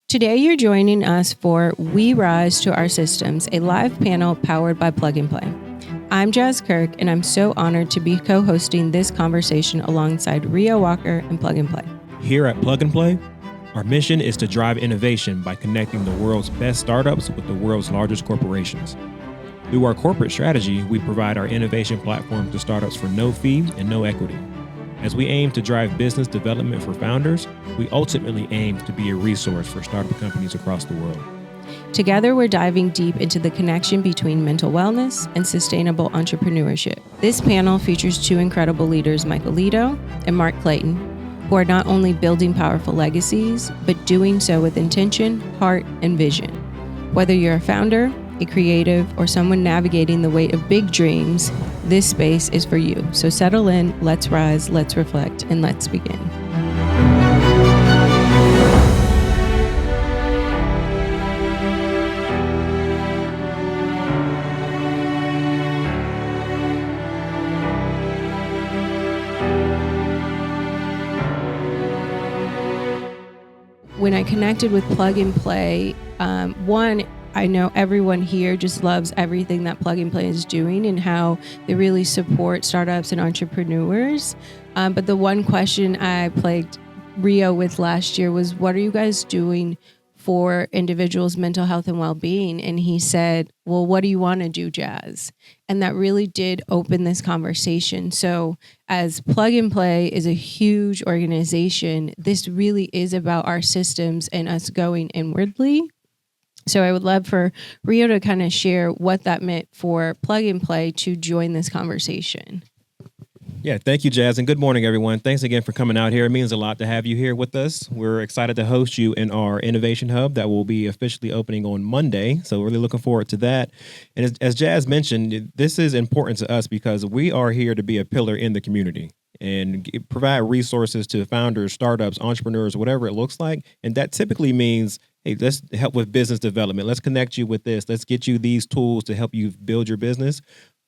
Today, you're joining us for We Rise to Our Systems, a live panel powered by Plug and Play. I'm Jas Kirk, and I'm so honored to be co-hosting this conversation alongside Rio Walker and Plug and Play. Here at Plug and Play, our mission is to drive innovation by connecting the world's best startups with the world's largest corporations. Through our corporate strategy, we provide our innovation platform to startups for no fee and no equity. As we aim to drive business development for founders, we ultimately aim to be a resource for startup companies across the world. Together, we're diving deep into the connection between mental wellness and sustainable entrepreneurship. This panel features two incredible leaders, Michael Ledo and Clayton, who are not only building powerful legacies, but doing so with intention, heart, and vision. Whether you're a founder, a creative, or someone navigating the weight of big dreams, this space is for you. So settle in, let's rise, let's reflect, and let's begin. When I connected with Plug and Play, I know everyone here just loves everything that Plug and Play is doing and how they really support startups and entrepreneurs. But the one question I plagued Rio with last year was, what are you guys doing for individuals' mental health and well-being? And he said, well, what do you want to do, Jas? And that really did open this conversation. So as Plug and Play is a huge organization, this really is about our systems and us going inwardly. So I would love for Rio to kind of share what that meant for Plug and Play to join this conversation. Yeah, thank you, Jas, and good morning, everyone. Thanks again for coming out here. It means a lot to have you here with us. We're excited to host you in our Innovation Hub that will be officially opening on Monday, so really looking forward to that. And as Jas mentioned, this is important to us because we are here to be a pillar in the community and provide resources to founders, startups, entrepreneurs, whatever it looks like. And that typically means, hey, let's help with business development. Let's connect you with this. Let's get you these tools to help you build your business.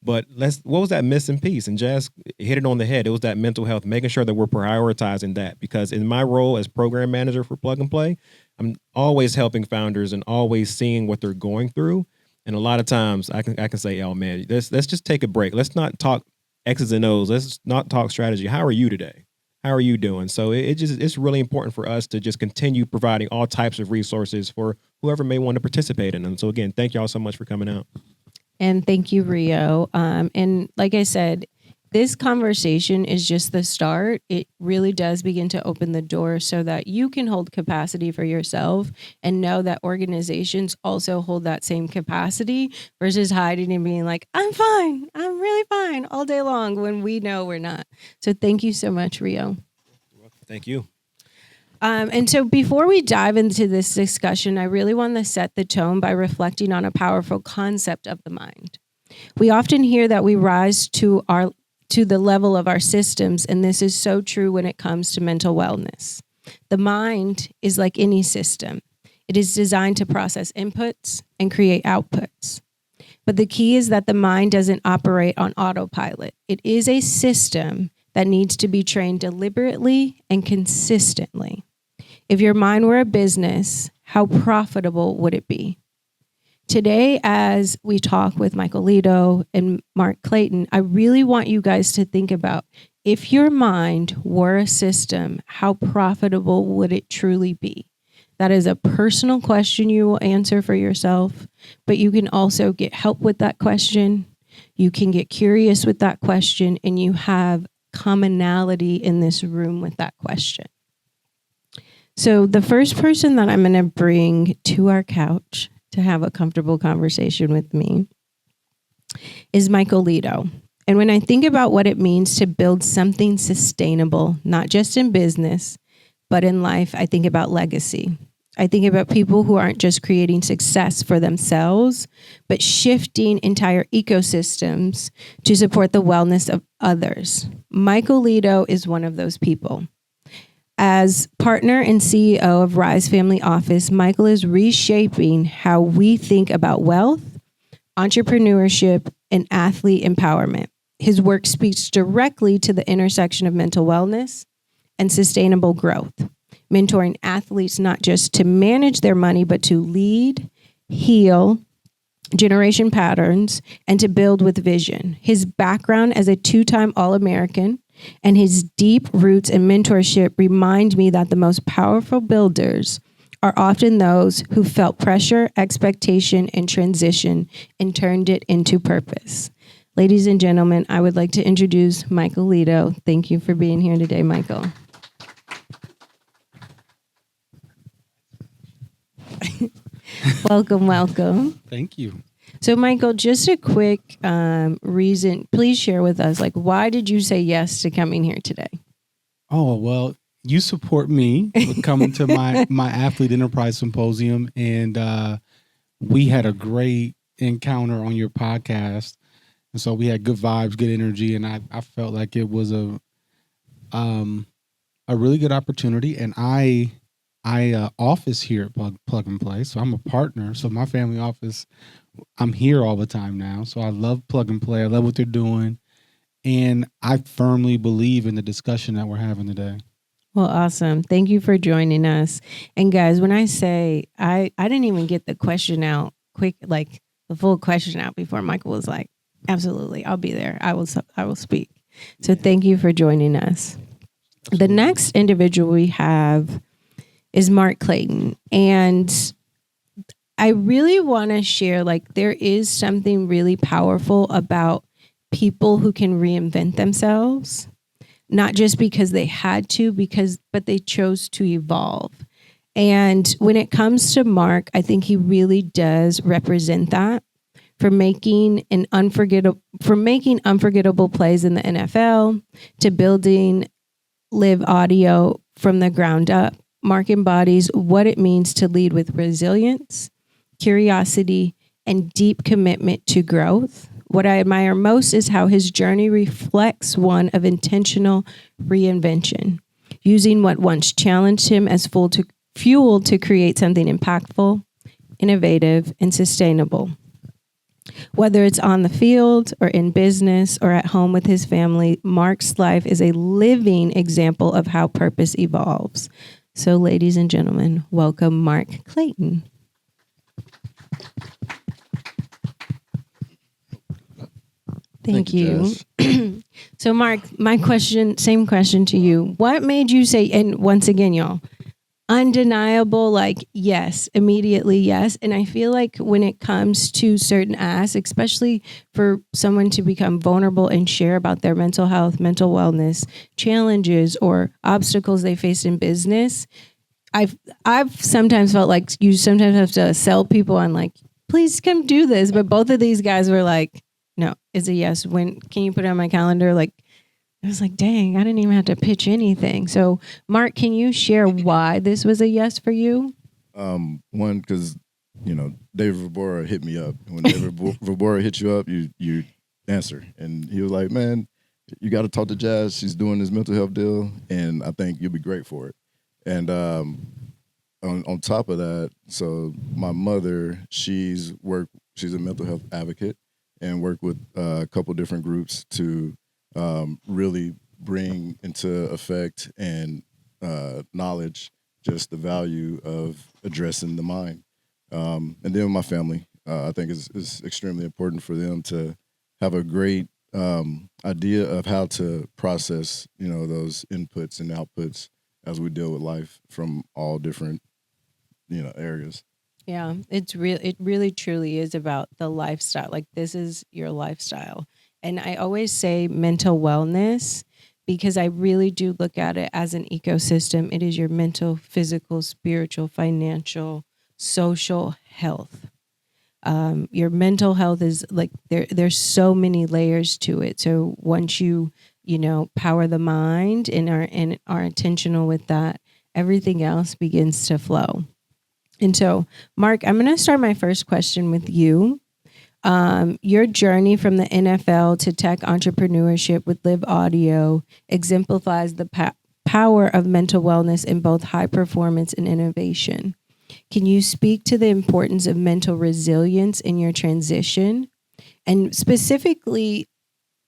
But what was that missing piece? And Jas hit it on the head. It was that mental health, making sure that we're prioritizing that. Because in my role as program manager for Plug and Play, I'm always helping founders and always seeing what they're going through. And a lot of times I can say, oh man, let's just take a break. Let's not talk X's and O's. Let's not talk strategy. How are you today? How are you doing? So it's really important for us to just continue providing all types of resources for whoever may want to participate in them. So again, thank y'all so much for coming out. And thank you, Rio. And like I said, this conversation is just the start. It really does begin to open the door so that you can hold capacity for yourself and know that organizations also hold that same capacity versus hiding and being like, I'm fine. I'm really fine all day long when we know we're not. So thank you so much, Rio. You're welcome. Thank you. And so before we dive into this discussion, I really want to set the tone by reflecting on a powerful concept of the mind. We often hear that we rise to the level of our systems, and this is so true when it comes to mental wellness. The mind is like any system. It is designed to process inputs and create outputs. But the key is that the mind doesn't operate on autopilot. It is a system that needs to be trained deliberately and consistently. If your mind were a business, how profitable would it be? Today, as we talk with Michael Ledo and Clayton, I really want you guys to think about, if your mind were a system, how profitable would it truly be? That is a personal question you will answer for yourself, but you can also get help with that question. You can get curious with that question, and you have commonality in this room with that question. So the first person that I'm going to bring to our couch to have a comfortable conversation with me is Michael Ledo. And when I think about what it means to build something sustainable, not just in business, but in life, I think about legacy. I think about people who aren't just creating success for themselves, but shifting entire ecosystems to support the wellness of others. Michael Ledo is one of those people. As partner and CEO of Rise Family Office, Michael is reshaping how we think about wealth, entrepreneurship, and athlete empowerment. His work speaks directly to the intersection of mental wellness and sustainable growth. mentoring athletes not just to manage their money, but to lead, heal, generation patterns, and to build with vision. His background as a 2-time All-American and his deep roots in mentorship remind me that the most powerful builders are often those who felt pressure, expectation, and transition and turned it into purpose. Ladies and gentlemen, I would like to introduce Michael Ledo. Thank you for being here today, Michael. Welcome. Thank you. So, Michael, just a quick reason, please share with us, why did you say yes to coming here today? Oh, well, you support me with coming to my Athlete Enterprise Symposium, and we had a great encounter on your podcast. And so we had good vibes, good energy, and I felt like it was a really good opportunity. And I office here at Plug and Play, so I'm a partner. So my family office, I'm here all the time now. So I love Plug and Play. I love what they're doing, and I firmly believe in the discussion that we're having today. Well, awesome. Thank you for joining us. And guys, when I say I didn't even get the question out quick, like the full question out before Michael was like, absolutely, I'll be there. I will speak. So thank you for joining us. Absolutely. The next individual we have is Mark Clayton. And I really want to share, there is something really powerful about people who can reinvent themselves. Not just because they had to, but they chose to evolve. And when it comes to Mark, I think he really does represent that for making unforgettable plays in the NFL to building LIVV Audio from the ground up. Mark embodies what it means to lead with resilience, curiosity, and deep commitment to growth. What I admire most is how his journey reflects one of intentional reinvention, using what once challenged him as fuel to create something impactful, innovative, and sustainable. Whether it's on the field or in business or at home with his family, Mark's life is a living example of how purpose evolves. So, ladies and gentlemen, welcome Mark Clayton. Thank you. So, Mark, my same question to you. What made you say, and once again, y'all, undeniable, yes, immediately yes. And I feel like when it comes to certain asks, especially for someone to become vulnerable and share about their mental health, mental wellness, challenges, or obstacles they face in business, I've sometimes felt like you sometimes have to sell people on please come do this. But both of these guys were like, no, it's a yes. When can you put it on my calendar? I was like, dang, I didn't even have to pitch anything. So, Mark, can you share why this was a yes for you? One, because David Vibora hit me up. When David Vibora hits you up, you answer, and he was like, "Man, you got to talk to Jas. She's doing this mental health deal, and I think you'll be great for it." And on top of that, so my mother, she's a mental health advocate and worked with a couple different groups to really bring into effect and knowledge just the value of addressing the mind. And then my family, I think is extremely important for them to have a great idea of how to process, those inputs and outputs as we deal with life from all different, areas. Yeah, it really truly is about the lifestyle. This is your lifestyle. And I always say mental wellness because I really do look at it as an ecosystem. It is your mental, physical, spiritual, financial, social health. Your mental health is there's so many layers to it. So once you power the mind and are intentional with that, everything else begins to flow. And so, Mark, I'm going to start my first question with you. Your journey from the NFL to tech entrepreneurship with LIVV Audio exemplifies the power of mental wellness in both high performance and innovation. Can you speak to the importance of mental resilience in your transition? And specifically,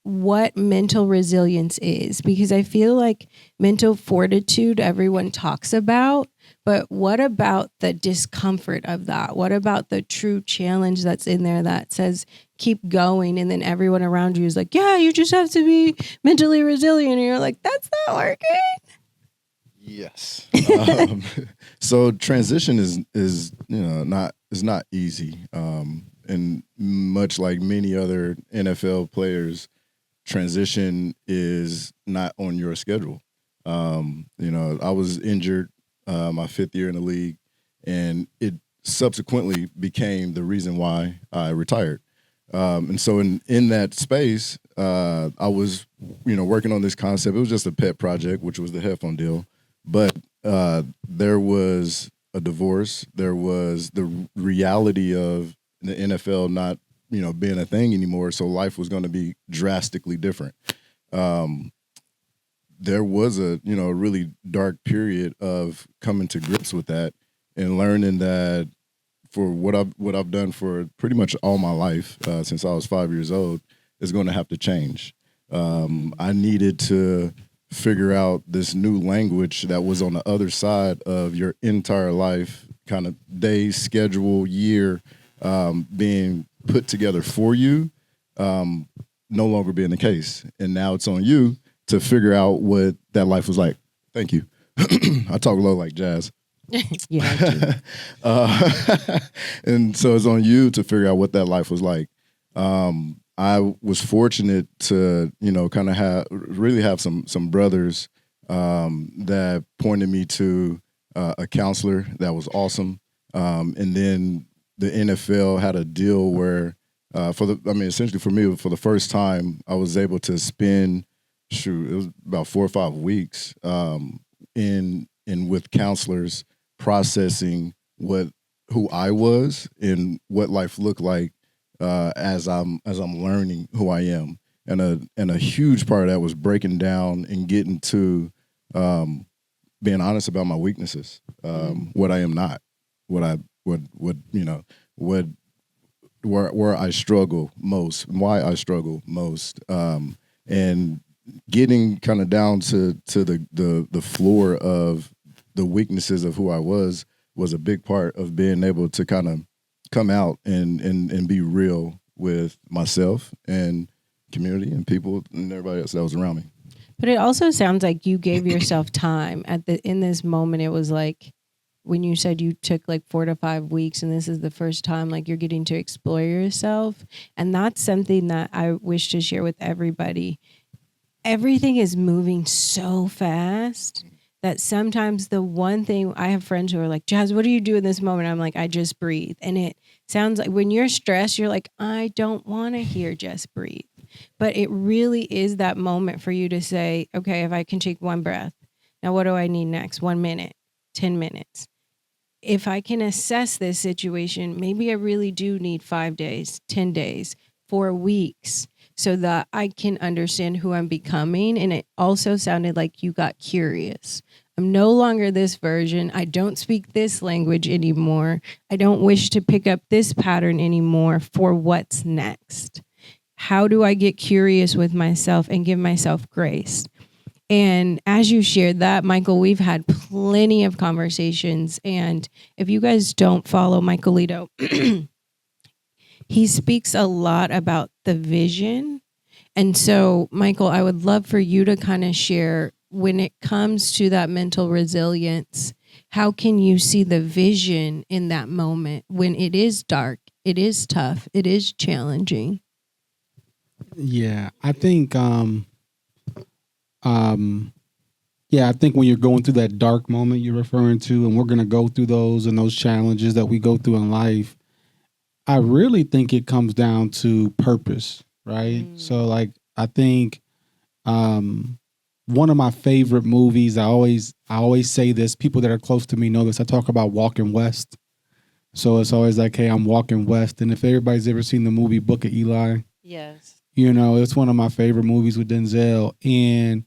what mental resilience is, because I feel like mental fortitude everyone talks about, but what about the discomfort of that? What about the true challenge that's in there that says keep going, and then everyone around you is like, yeah, you just have to be mentally resilient, and you're like, that's not working. Yes. So transition is not easy. And much like many other NFL players, transition is not on your schedule. I was injured my 5th year in the league, and it subsequently became the reason why I retired. And so in that space, I was, working on this concept. It was just a pet project, which was the headphone deal. But there was a divorce. There was the reality of the NFL not, being a thing anymore. So life was going to be drastically different. There was a really dark period of coming to grips with that and learning that for what I've done for pretty much all my life since I was 5 years old is going to have to change. I needed to figure out this new language that was on the other side of your entire life, kind of day, schedule, year, being put together for you, no longer being the case. And now it's on you to figure out what that life was like. Thank you. I talk low like Jas. Yeah. And so it's on you to figure out what that life was like. I was fortunate to, kind of have some brothers that pointed me to a counselor that was awesome. And then the NFL had a deal where, essentially for me, for the first time, I was able to spend, it was about 4 or 5 weeks in with counselors processing who I was and what life looked like. As I'm learning who I am, and a huge part of that was breaking down and getting to being honest about my weaknesses, what I am not, where I struggle most, why I struggle most, and getting kind of down to the floor of the weaknesses of who I was a big part of being able to kind of come out and be real with myself and community and people and everybody else that was around me. But it also sounds like you gave yourself time in this moment. It was like when you said you took like 4 to 5 weeks, and this is the first time like you're getting to explore yourself. And that's something that I wish to share with everybody. Everything is moving so fast that sometimes the one thing, I have friends who are like, Jas, what do you do in this moment? I'm like, I just breathe. And it sounds like when you're stressed, you're like, I don't want to hear just breathe. But it really is that moment for you to say, okay, if I can take one breath, now what do I need next? 1 minute, 10 minutes. If I can assess this situation, maybe I really do need 5 days, 10 days, 4 weeks, so that I can understand who I'm becoming. And it also sounded like you got curious. I'm no longer this version. I don't speak this language anymore. I don't wish to pick up this pattern anymore for what's next. How do I get curious with myself and give myself grace? And as you shared that, Michael, we've had plenty of conversations. And if you guys don't follow Michael Ledo, he speaks a lot about the vision. And so, Michael, I would love for you to kind of share, when it comes to that mental resilience, how can you see the vision in that moment when it is dark, it is tough, it is challenging? Yeah, I think I think when you're going through that dark moment you're referring to, and we're going to go through those and those challenges that we go through in life, I really think it comes down to purpose, right? So like, I think one of my favorite movies, I always say this, people that are close to me know this, I talk about Walking West. So it's always like, hey, I'm walking west. And if everybody's ever seen the movie Book of Eli, Yes. It's one of my favorite movies with Denzel. And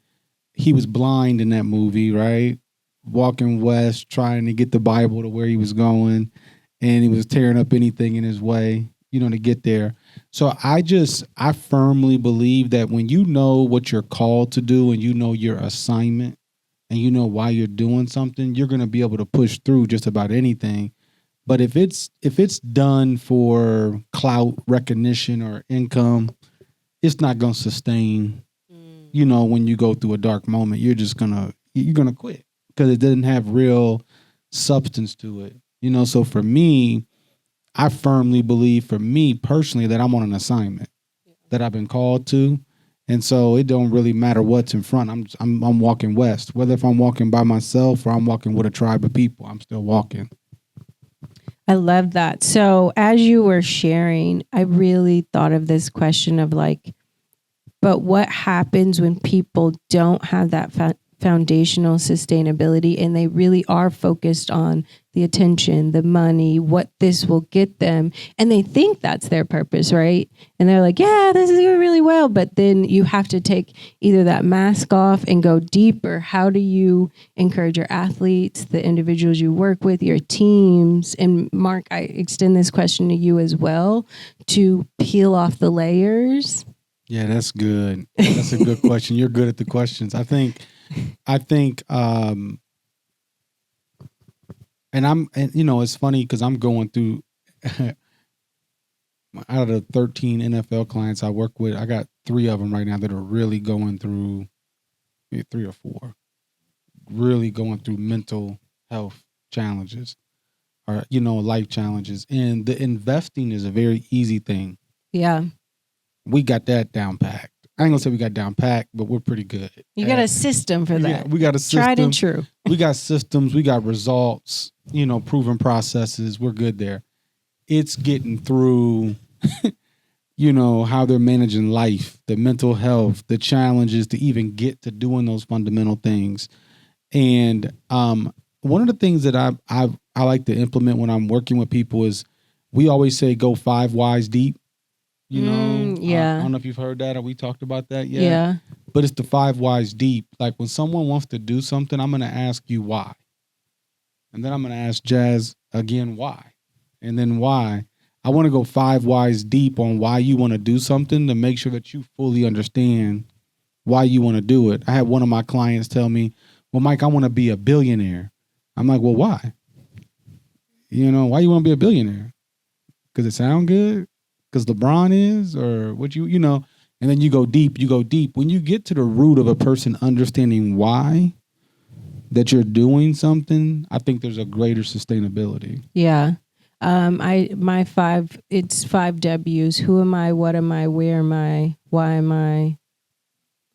he was blind in that movie, right? Walking west, trying to get the Bible to where he was going. And he was tearing up anything in his way, to get there. So I firmly believe that when you know what you're called to do and you know your assignment and you know why you're doing something, you're going to be able to push through just about anything. But if it's done for clout, recognition, or income, it's not going to sustain. You know, when you go through a dark moment, you're gonna quit because it doesn't have real substance to it. You know, so for me, I firmly believe, for me personally, that I'm on an assignment that I've been called to, and so it don't really matter what's in front. I'm walking west, whether if I'm walking by myself or I'm walking with a tribe of people. I'm still walking. I love that. So as you were sharing, I really thought of this question of like, but what happens when people don't have that foundational sustainability and they really are focused on the attention, the money, what this will get them, and they think that's their purpose, right? And they're like, yeah, this is going really well. But then you have to take either that mask off and go deeper. How do you encourage your athletes, the individuals you work with, your teams? And Mark, I extend this question to you as well, to peel off the layers. Yeah, that's good. That's a good question. You're good at the questions. I think, and you know, it's funny because I'm going through, out of the 13 NFL clients I work with, I got 3 of them right now that are really going through, maybe 3 or 4, really going through mental health challenges or, you know, life challenges. And the investing is a very easy thing. Yeah. We got that down packed. I ain't gonna say we got down packed, but we're pretty good. You got a system for that. Yeah, we got a system. Tried and true. We got systems. We got results. You know, proven processes. We're good there. It's getting through, you know, how they're managing life, the mental health, the challenges to even get to doing those fundamental things. And one of the things that I like to implement when I'm working with people is we always say go 5 whys deep. You know, yeah. I don't know if you've heard that or we talked about that yet. Yeah. But it's the 5 whys deep. Like when someone wants to do something, I'm going to ask you why. And then I'm going to ask Jas again, why? And then why? I want to go 5 whys deep on why you want to do something to make sure that you fully understand why you want to do it. I had one of my clients tell me, well, Mike, I want to be a billionaire. I'm like, well, why? You know, why you want to be a billionaire? Because it sound good? Because LeBron is, or what you know, and then you go deep. When you get to the root of a person understanding why that you're doing something, I think there's a greater sustainability. Yeah. It's 5 W's. Who am I? What am I? Where am I? Why am I?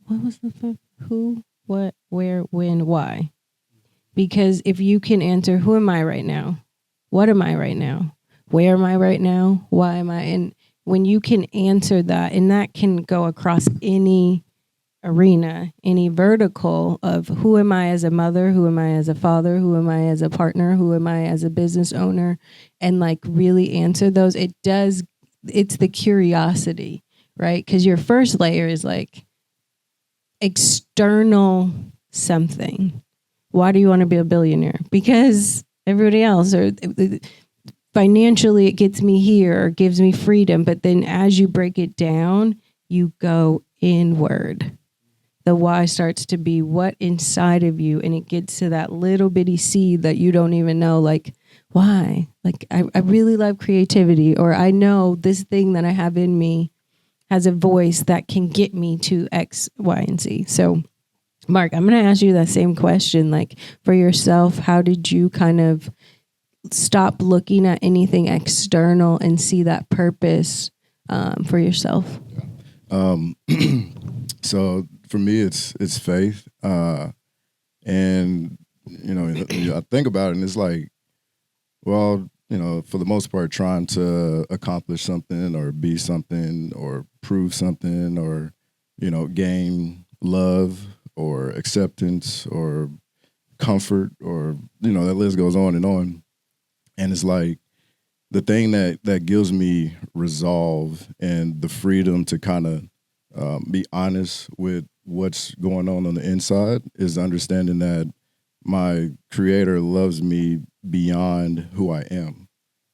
What was the 5? Who, what, where, when, why? Because if you can answer, who am I right now? What am I right now? Where am I right now? Why am I? And when you can answer that, and that can go across any arena, any vertical of who am I as a mother, who am I as a father, who am I as a partner, who am I as a business owner, and like really answer those, it's the curiosity, right? Because your first layer is like external something. Why do you want to be a billionaire? Because everybody else, or financially it gets me here or gives me freedom. But then as you break it down, you go inward. The why starts to be what inside of you, and it gets to that little bitty seed that you don't even know, like, why? Like, I really love creativity, or I know this thing that I have in me has a voice that can get me to X, Y, and Z. So, Mark, I'm going to ask you that same question. Like, for yourself, how did you kind of stop looking at anything external and see that purpose for yourself? So for me, it's faith, and you know, I think about it, and it's like, well, you know, for the most part, trying to accomplish something or be something or prove something or, you know, gain love or acceptance or comfort, or, you know, that list goes on. And it's like the thing that gives me resolve and the freedom to kind of be honest with what's going on the inside is understanding that my creator loves me beyond who I am.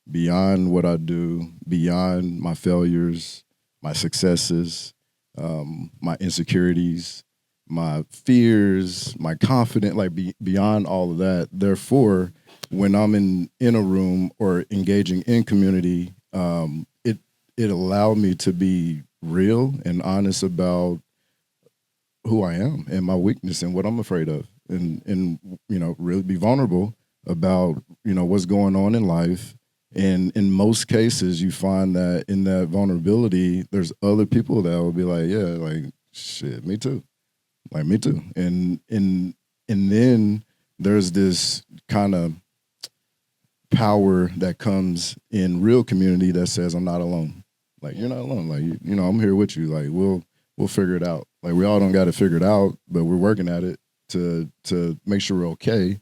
beyond what I do, beyond my failures, my successes, my insecurities, my fears, my confidence, like beyond all of that. Therefore, when I'm in a room or engaging in community, it allowed me to be real and honest about who I am and my weakness and what I'm afraid of, and really be vulnerable about what's going on in life. And in most cases, you find that in that vulnerability, there's other people that will be like, yeah, like shit, me too, like me too, and then there's this kind of power that comes in real community that says I'm not alone. Like you're not alone. Like I'm here with you. Like we'll figure it out. Like we all don't got to figure it out, but we're working at it to make sure we're okay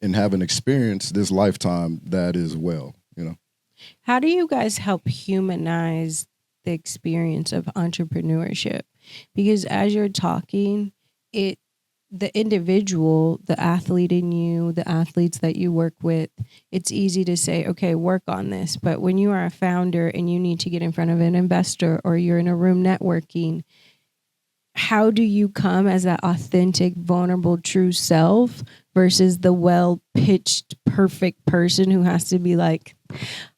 and have an experience this lifetime that is well. How do you guys help humanize the experience of entrepreneurship? Because as you're talking, the individual, the athlete in you, the athletes that you work with, it's easy to say, okay, work on this. But when you are a founder and you need to get in front of an investor or you're in a room networking, how do you come as that authentic, vulnerable, true self versus the well-pitched, perfect person who has to be like,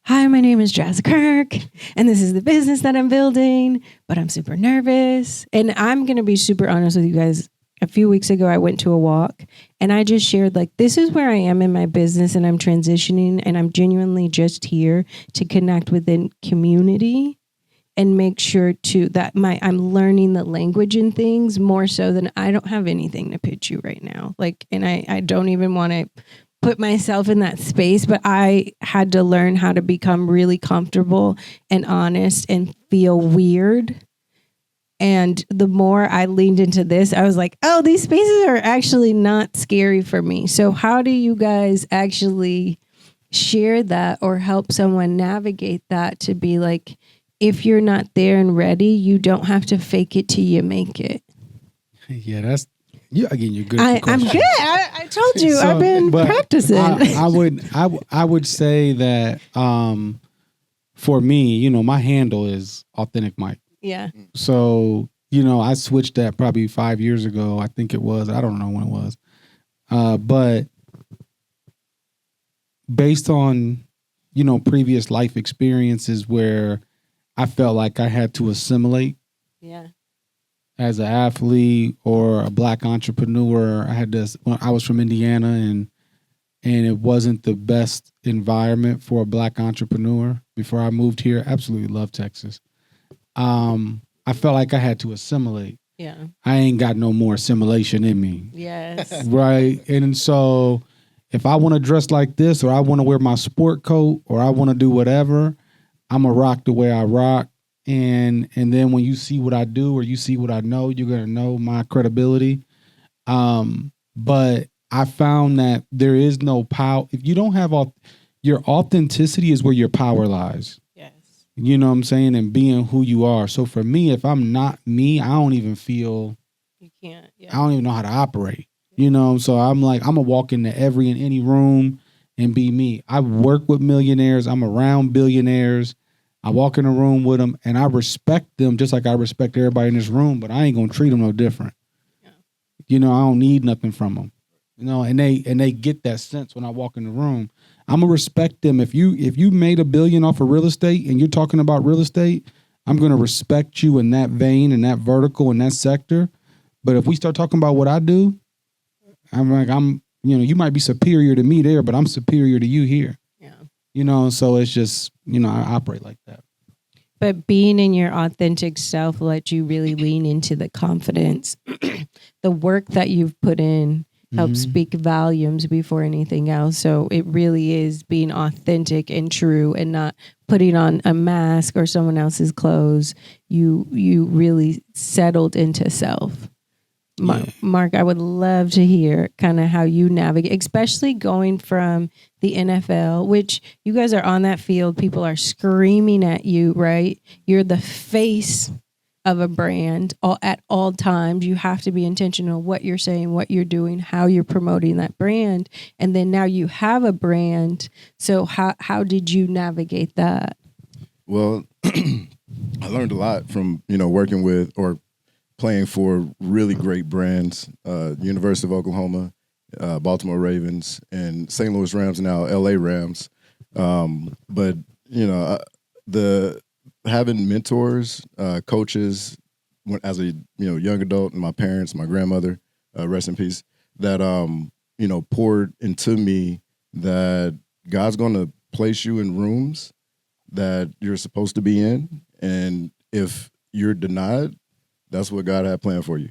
hi, my name is Jas Kirk, and this is the business that I'm building, but I'm super nervous. And I'm going to be super honest with you guys. A few weeks ago, I went to a walk, and I just shared, like, this is where I am in my business, and I'm transitioning, and I'm genuinely just here to connect within community and make sure that I'm learning the language in things more so than I don't have anything to pitch you right now. Like, and I don't even want to put myself in that space, but I had to learn how to become really comfortable and honest and feel weird. And the more I leaned into this, I was like, oh, these spaces are actually not scary for me. So how do you guys actually share that or help someone navigate that to be like, if you're not there and ready, you don't have to fake it till you make it? Yeah, that's you again. You're good. I'm good. I told you, I've been practicing. I would say that for me, my handle is Authentic Mike. Yeah. So I switched that probably 5 years ago. I think it was. I don't know when it was, but based on previous life experiences where I felt like I had to assimilate. Yeah. As an athlete or a Black entrepreneur, I was from Indiana and it wasn't the best environment for a Black entrepreneur before I moved here. Absolutely love Texas. I felt like I had to assimilate. Yeah. I ain't got no more assimilation in me. Yes. Right. And so if I want to dress like this, or I want to wear my sport coat, or I want to do whatever, I'm going to rock the way I rock. And then when you see what I do or you see what I know, you're going to know my credibility. But I found that there is no power. If you don't have your authenticity is where your power lies. Yes. You know what I'm saying? And being who you are. So for me, if I'm not me, I don't even feel. You can't. Yeah. I don't even know how to operate. So I'm like, I'm going to walk into every and any room and be me. I work with millionaires. I'm around billionaires. I walk in a room with them and I respect them just like I respect everybody in this room, but I ain't going to treat them no different. Yeah. I don't need nothing from them. And they get that sense when I walk in the room. I'm going to respect them. If you made $1 billion off of real estate and you're talking about real estate, I'm going to respect you in that vein and that vertical and that sector. But if we start talking about what I do, I'm like, you might be superior to me there, but I'm superior to you here. Yeah. So it's just, I operate like that. But being in your authentic self let you really lean into the confidence. The work that you've put in helps speak volumes before anything else. So it really is being authentic and true and not putting on a mask or someone else's clothes. You really settled into self. Mark, I would love to hear kind of how you navigate, especially going from the NFL, which you guys are on that field. People are screaming at you, right? You're the face of a brand at all times. You have to be intentional what you're saying, what you're doing, how you're promoting that brand. And then now you have a brand. So how did you navigate that? Well, I learned a lot from, working with or playing for really great brands, University of Oklahoma, Baltimore Ravens, and St. Louis Rams, now LA Rams. But, the having mentors, coaches, as a young adult, and my parents, my grandmother, rest in peace, that poured into me that God's going to place you in rooms that you're supposed to be in, and if you're denied, that's what God had planned for you.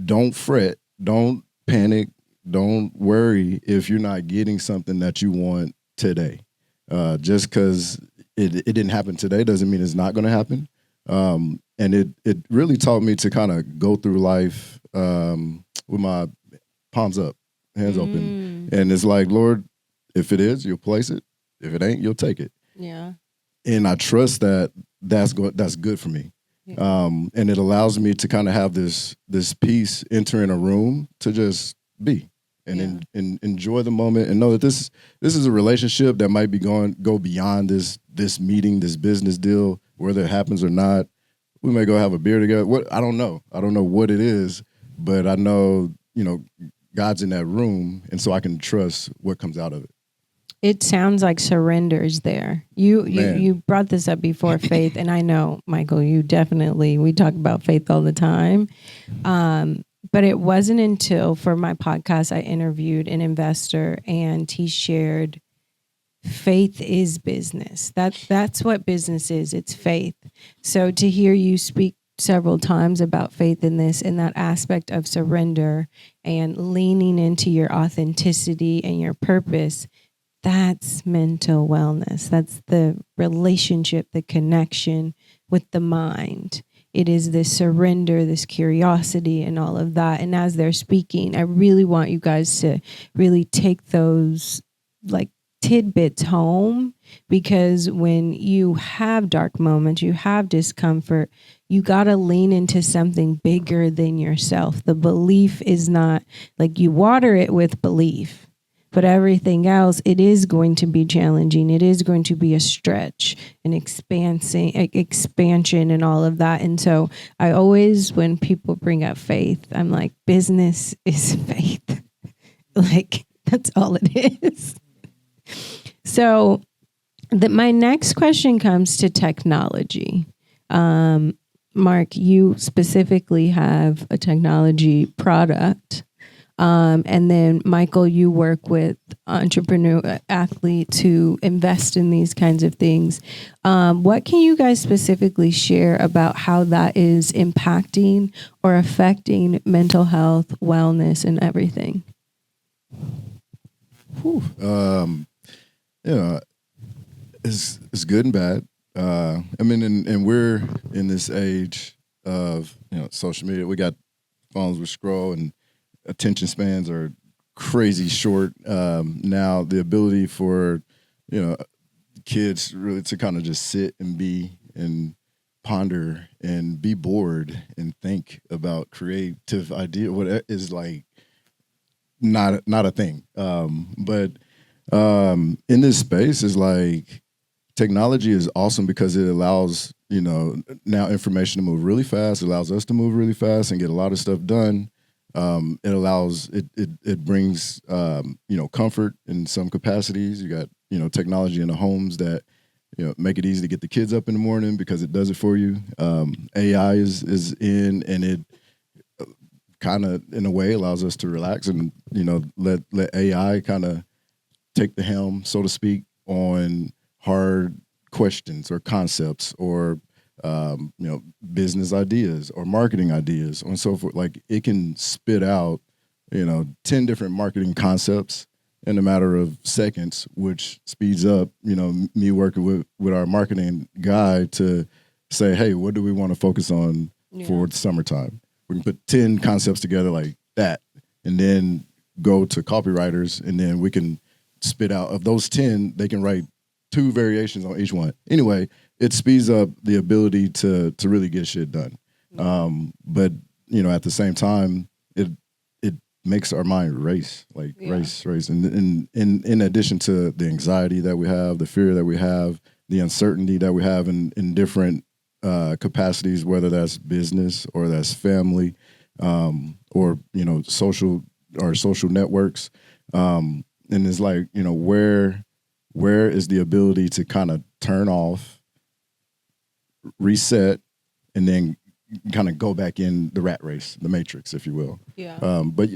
Don't fret, don't panic, don't worry if you're not getting something that you want today. Just because it didn't happen today doesn't mean it's not going to happen. And it really taught me to kind of go through life with my palms up, hands open. And it's like, Lord, if it is, you'll place it. If it ain't, you'll take it. Yeah. And I trust that that's good for me. Yeah. And it allows me to kind of have this peace entering a room to just be and enjoy the moment and know that this is a relationship that might be go beyond this meeting, this business deal, whether it happens or not. We may go have a beer together. I don't know. I don't know what it is, but I know, God's in that room, and so I can trust what comes out of it. It sounds like surrender is there. You brought this up before, faith, and I know, Michael, we talk about faith all the time. But it wasn't until for my podcast I interviewed an investor, and he shared faith is business. That's what business is. It's faith. So to hear you speak several times about faith in that aspect of surrender and leaning into your authenticity and your purpose, that's mental wellness. That's the relationship, the connection with the mind. It is this surrender, this curiosity, and all of that. And as they're speaking, I really want you guys to really take those like tidbits home, because when you have dark moments, you have discomfort, you got to lean into something bigger than yourself. The belief is not like you water it with belief. But everything else, it is going to be challenging. It is going to be a stretch, an expansion and all of that. And so I always, when people bring up faith, I'm like, business is faith. Like, that's all it is. So my next question comes to technology. Mark, you specifically have a technology product. And then, Michael, you work with entrepreneur athletes who invest in these kinds of things. What can you guys specifically share about how that is impacting or affecting mental health, wellness, and everything? It's good and bad. And we're in this age of social media. We got phones with scroll, and attention spans are crazy short. Now the ability for, kids really to kind of just sit and be and ponder and be bored and think about creative idea, what is like not a thing. But in this space is like technology is awesome because it allows, now information to move really fast. It allows us to move really fast and get a lot of stuff done. It brings comfort in some capacities. You got technology in the homes that make it easy to get the kids up in the morning because it does it for you. AI is in, and it kind of in a way allows us to relax and let AI kind of take the helm, so to speak, on hard questions or concepts or business ideas or marketing ideas and so forth. Like it can spit out, 10 different marketing concepts in a matter of seconds, which speeds up, me working with our marketing guy to say, hey, what do we want to focus on for the summertime? We can put 10 concepts together like that and then go to copywriters, and then we can spit out of those 10, they can write 2 variations on each one. Anyway, it speeds up the ability to really get shit done. But at the same time, it makes our mind race, race. And in addition to the anxiety that we have, the fear that we have, the uncertainty that we have in different capacities, whether that's business or that's family, or social networks, and it's like where is the ability to kind of turn off, reset, and then kind of go back in the rat race, the matrix, if you will. Yeah. But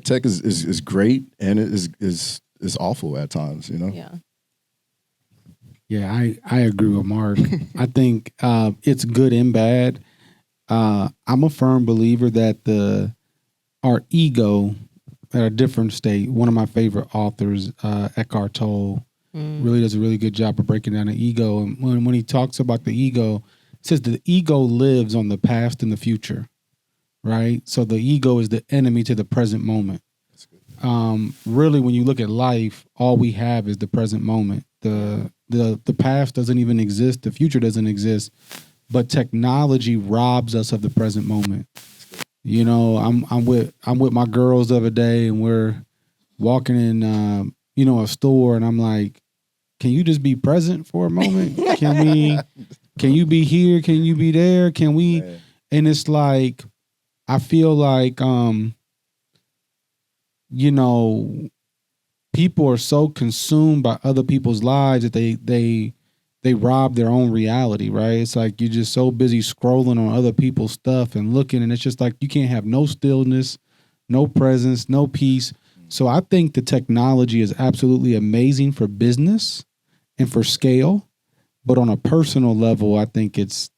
tech is great, and it is awful at times. Yeah. Yeah, I agree with Mark. I think it's good and bad. I'm a firm believer that our ego at a different state. One of my favorite authors, Eckhart Tolle, really does a really good job of breaking down the ego. And when he talks about the ego, it says the ego lives on the past and the future, right? So the ego is the enemy to the present moment. Really, when you look at life, all we have is the present moment. The past doesn't even exist. The future doesn't exist. But technology robs us of the present moment. I'm with my girls the other day, and we're walking in a store, and I'm like, can you just be present for a moment? Can you be here? Can you be there? Can we? Man. And it's like, I feel like people are so consumed by other people's lives that they rob their own reality, right? It's like you're just so busy scrolling on other people's stuff and looking, and it's just like you can't have no stillness, no presence, no peace. So I think the technology is absolutely amazing for business and for scale, but on a personal level, I think it's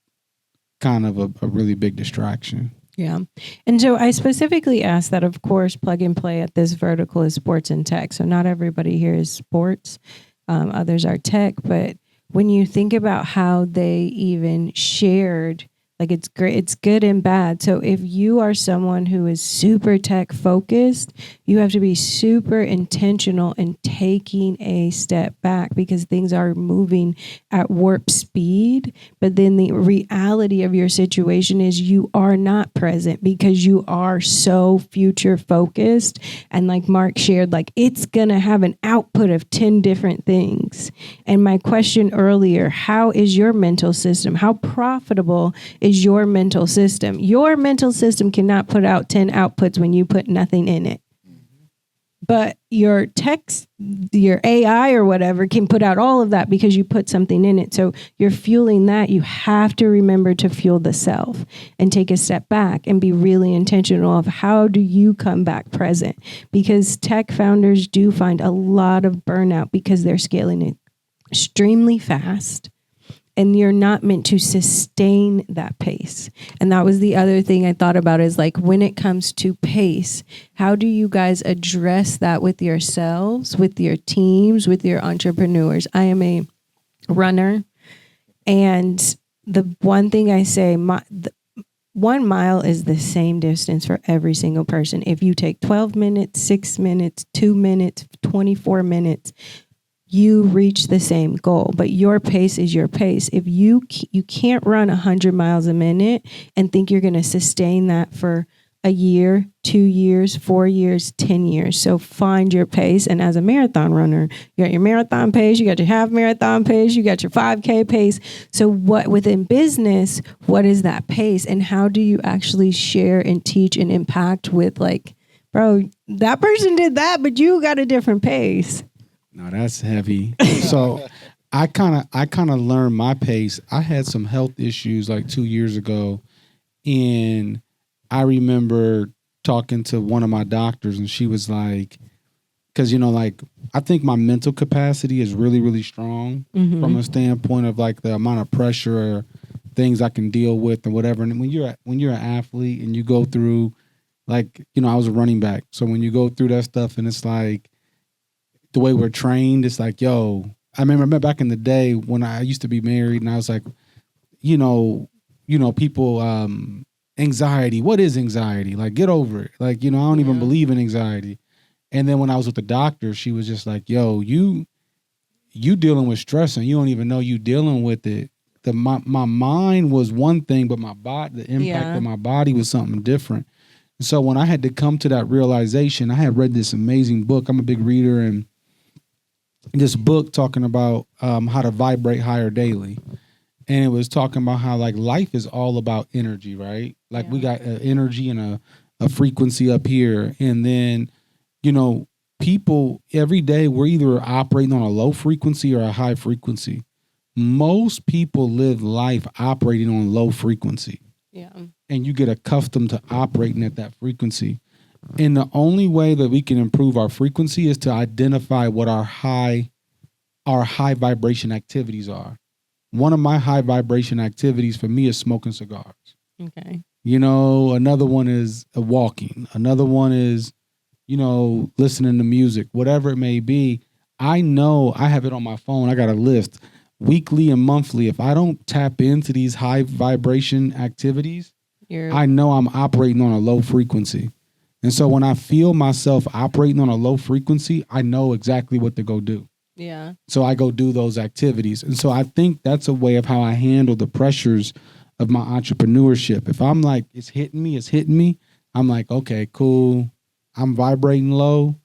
kind of a really big distraction. Yeah. And so I specifically asked that, of course, plug and play at this vertical is sports and tech. So not everybody here is sports. Others are tech. But when you think about how they even shared, like it's great, it's good and bad. So if you are someone who is super tech focused, you have to be super intentional in taking a step back because things are moving at warp speed. But then the reality of your situation is you are not present because you are so future focused. And like Mark shared, like it's going to have an output of 10 different things. And my question earlier, how is your mental system? How profitable is your mental system? Your mental system cannot put out 10 outputs when you put nothing in it. But your text, your AI or whatever can put out all of that because you put something in it. So you're fueling that. You have to remember to fuel the self and take a step back and be really intentional of how do you come back present? Because tech founders do find a lot of burnout because they're scaling it extremely fast. And you're not meant to sustain that pace. And that was the other thing I thought about is like when it comes to pace, how do you guys address that with yourselves, with your teams, with your entrepreneurs? I am a runner. And the one thing I say, 1 mile is the same distance for every single person. If you take 12 minutes, 6 minutes, 2 minutes, 24 minutes, you reach the same goal, but your pace is your pace. If you can't run 100 miles a minute and think you're going to sustain that for a year, 2 years, 4 years, 10 years. So find your pace. And as a marathon runner, you got your marathon pace, you got your half marathon pace, you got your 5K pace. So what within business, what is that pace? And how do you actually share and teach and impact with like, bro, that person did that, but you got a different pace. No, that's heavy. So I kind of learned my pace. I had some health issues like 2 years ago, and I remember talking to one of my doctors, and she was like, because like I think my mental capacity is really, really strong from a standpoint of like the amount of pressure or things I can deal with and whatever. And when you're an athlete and you go through, like I was a running back, so when you go through that stuff and it's like, the way we're trained, it's like, yo, I remember back in the day when I used to be married and I was like, people, anxiety, what is anxiety? Like, get over it. Like, I don't even believe in anxiety. And then when I was with the doctor, she was just like, yo, you you dealing with stress and you don't even know you dealing with it. My mind was one thing, but my body, the impact of my body was something different. And so when I had to come to that realization, I had read this amazing book. I'm a big reader, and this book talking about how to vibrate higher daily. And it was talking about how like life is all about energy, right? Like we got energy and a frequency up here. And then, you know, people every day, we're either operating on a low frequency or a high frequency. Most people live life operating on low frequency. Yeah. And you get accustomed to operating at that frequency. And the only way that we can improve our frequency is to identify what our high vibration activities are. One of my high vibration activities for me is smoking cigars. Okay. You know, another one is walking. Another one is, you know, listening to music, whatever it may be. I know I have it on my phone. I got a list weekly and monthly. If I don't tap into these high vibration activities, I know I'm operating on a low frequency. And so when I feel myself operating on a low frequency, I know exactly what to go do. Yeah. So I go do those activities. And so I think that's a way of how I handle the pressures of my entrepreneurship. If I'm like, it's hitting me, I'm like, okay, cool. I'm vibrating low.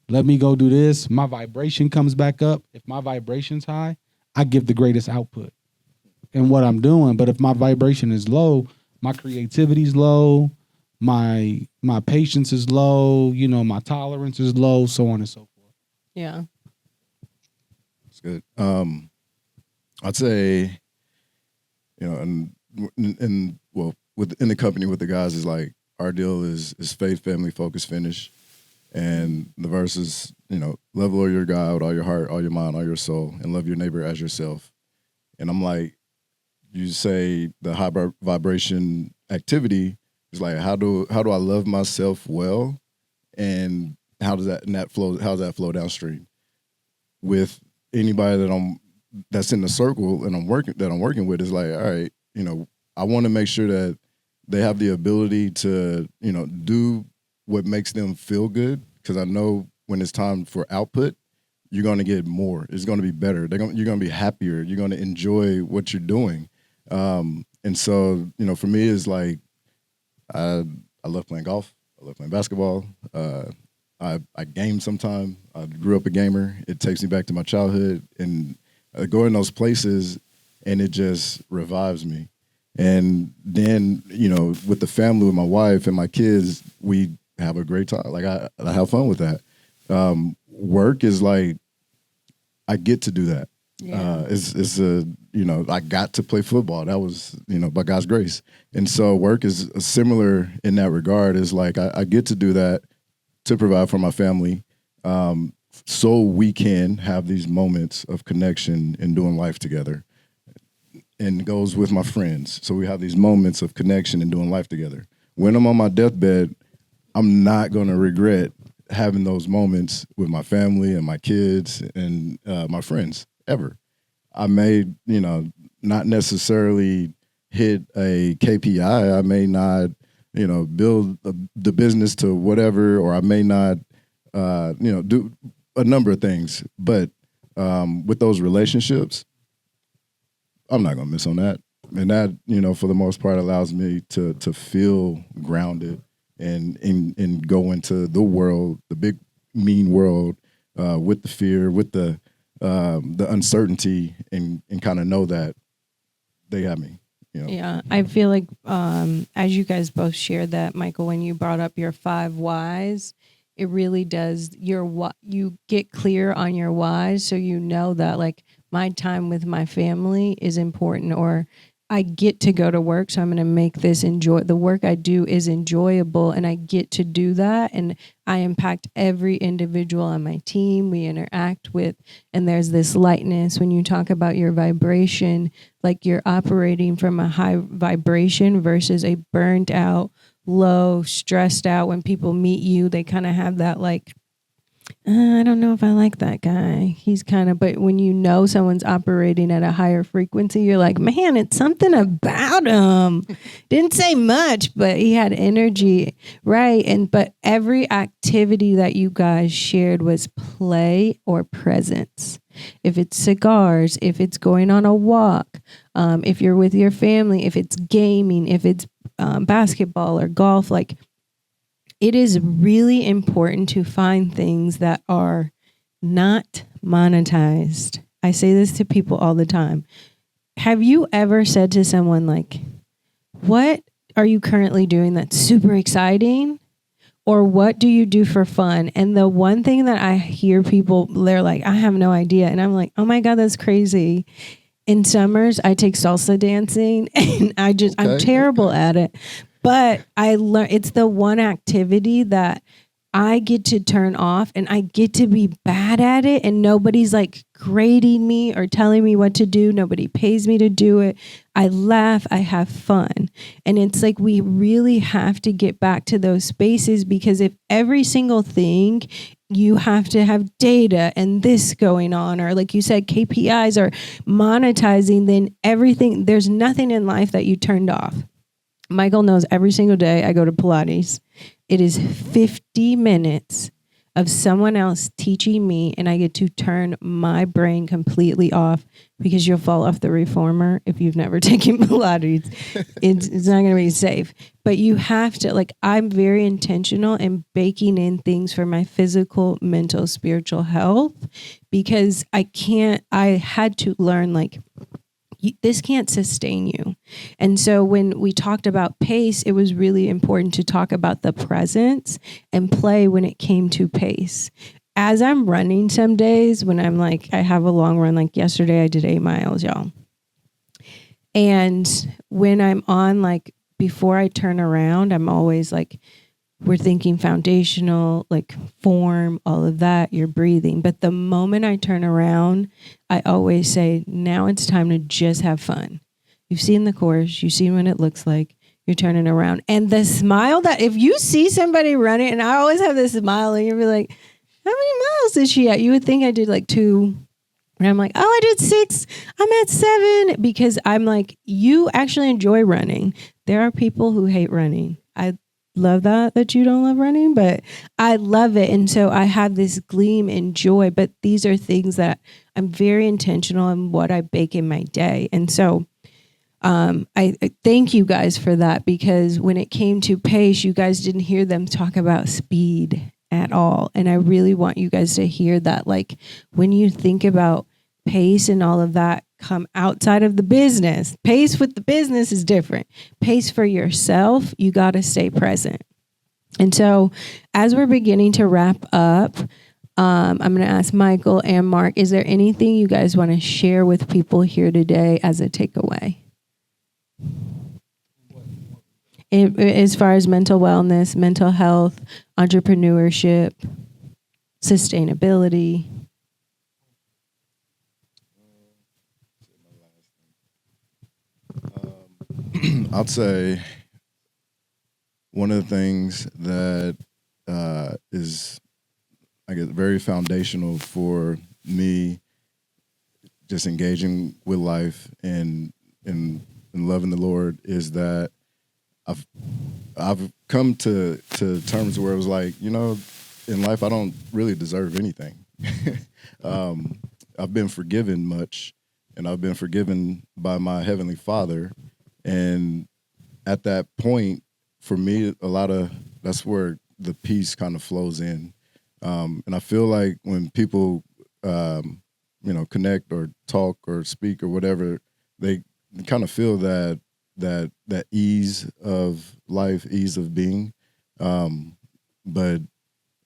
Let me go do this. My vibration comes back up. If my vibration's high, I give the greatest output in what I'm doing. But if my vibration is low, my creativity's low, my patience is low, you know, my tolerance is low, so on and so forth. Yeah. That's good. I'd say, you know, and well, within the company with the guys is like our deal is faith, family, focus, finish. And the verse is, you know, love the Lord your God with all your heart, all your mind, all your soul, and love your neighbor as yourself. And I'm like, you say the high vibration activity is like, how do I love myself well, and how does that flow downstream with anybody that's in the circle and I'm working with? Is like, all right, you know, I want to make sure that they have the ability to, you know, do what makes them feel good, because I know when it's time for output, you're going to get more. It's going to be better. You're going to be happier. You're going to enjoy what you're doing. And so, you know, for me, it's like I love playing golf. I love playing basketball. I game sometime. I grew up a gamer. It takes me back to my childhood, and I go in those places, and it just revives me. And then, you know, with the family, with my wife and my kids, we have a great time. Like I have fun with that. Work is like, I get to do that. Yeah. It's a, you know, I got to play football. That was, you know, by God's grace. And so work is similar in that regard. Is like, I get to do that to provide for my family, so we can have these moments of connection and doing life together. And it goes with my friends. So we have these moments of connection and doing life together. When I'm on my deathbed, I'm not going to regret having those moments with my family and my kids and my friends ever. I may, you know, not necessarily hit a KPI. I may not, you know, build the business to whatever, or I may not, you know, do a number of things. But with those relationships, I'm not going to miss on that. And that, you know, for the most part allows me to feel grounded and go into the world, the big, mean world, with the fear, with the uncertainty, and kind of know that they have me. You know? Yeah, I feel like as you guys both shared that, Michael, when you brought up your 5 whys, it really does you get clear on your whys, so you know that like my time with my family is important, or I get to go to work, so I'm going to make this the work I do is enjoyable, and I get to do that, and I impact every individual on my team we interact with, and there's this lightness when you talk about your vibration, like you're operating from a high vibration versus a burned out, low, stressed out. When people meet you, they kind of have that like, I don't know if I like that guy. He's kind of, but when you know someone's operating at a higher frequency, you're like, man, it's something about him. Didn't say much, but he had energy, right? But every activity that you guys shared was play or presence. if it's cigars, if it's going on a walk, if you're with your family, if it's gaming, if it's basketball or golf, like it is really important to find things that are not monetized. I say this to people all the time. Have you ever said to someone like, what are you currently doing that's super exciting? Or what do you do for fun? And the one thing that I hear people, they're like, I have no idea. And I'm like, oh my God, that's crazy. In summers, I take salsa dancing and I'm terrible at it. But I learn it's the one activity that I get to turn off and I get to be bad at it, and nobody's like grading me or telling me what to do. Nobody pays me to do it. I laugh, I have fun. And it's like we really have to get back to those spaces, because if every single thing you have to have data and this going on, or like you said, KPIs or monetizing, then everything, there's nothing in life that you turned off. Michael knows every single day I go to Pilates. It is 50 minutes of someone else teaching me, and I get to turn my brain completely off, because you'll fall off the reformer if you've never taken Pilates. It's not going to be safe. But you have to, like, I'm very intentional in baking in things for my physical, mental, spiritual health, because I had to learn, like, this can't sustain you. And so when we talked about pace, it was really important to talk about the presence and play when it came to pace. As I'm running some days, when I'm like, I have a long run, like yesterday I did 8 miles, y'all. And when I'm on, like, before I turn around, I'm always like, we're thinking foundational, like form, all of that, you're breathing. But the moment I turn around, I always say, now it's time to just have fun. You've seen the course, you've seen what it looks like, you're turning around. And the smile that, if you see somebody running, and I always have this smile, and you'll be like, how many miles is she at? You would think I did like 2. And I'm like, oh, I did 6. I'm at 7. Because I'm like, you actually enjoy running. There are people who hate running. I love that you don't love running, but I love it. And so I have this gleam and joy, but these are things that I'm very intentional in what I bake in my day. And so I thank you guys for that, because when it came to pace, you guys didn't hear them talk about speed at all. And I really want you guys to hear that, like, when you think about pace and all of that, come outside of the business. Pace with the business is different. Pace for yourself, you got to stay present. And so as we're beginning to wrap up, I'm going to ask Michael and Mark, is there anything you guys want to share with people here today as a takeaway? As far as mental wellness, mental health, entrepreneurship, sustainability. I'd say one of the things that is, I guess, very foundational for me just engaging with life and loving the Lord is that I've come to terms where it was like, you know, in life I don't really deserve anything. I've been forgiven much, and I've been forgiven by my Heavenly Father. And at that point, for me, that's where the peace kind of flows in. And I feel like when people, connect or talk or speak or whatever, they kind of feel that ease of life, ease of being. But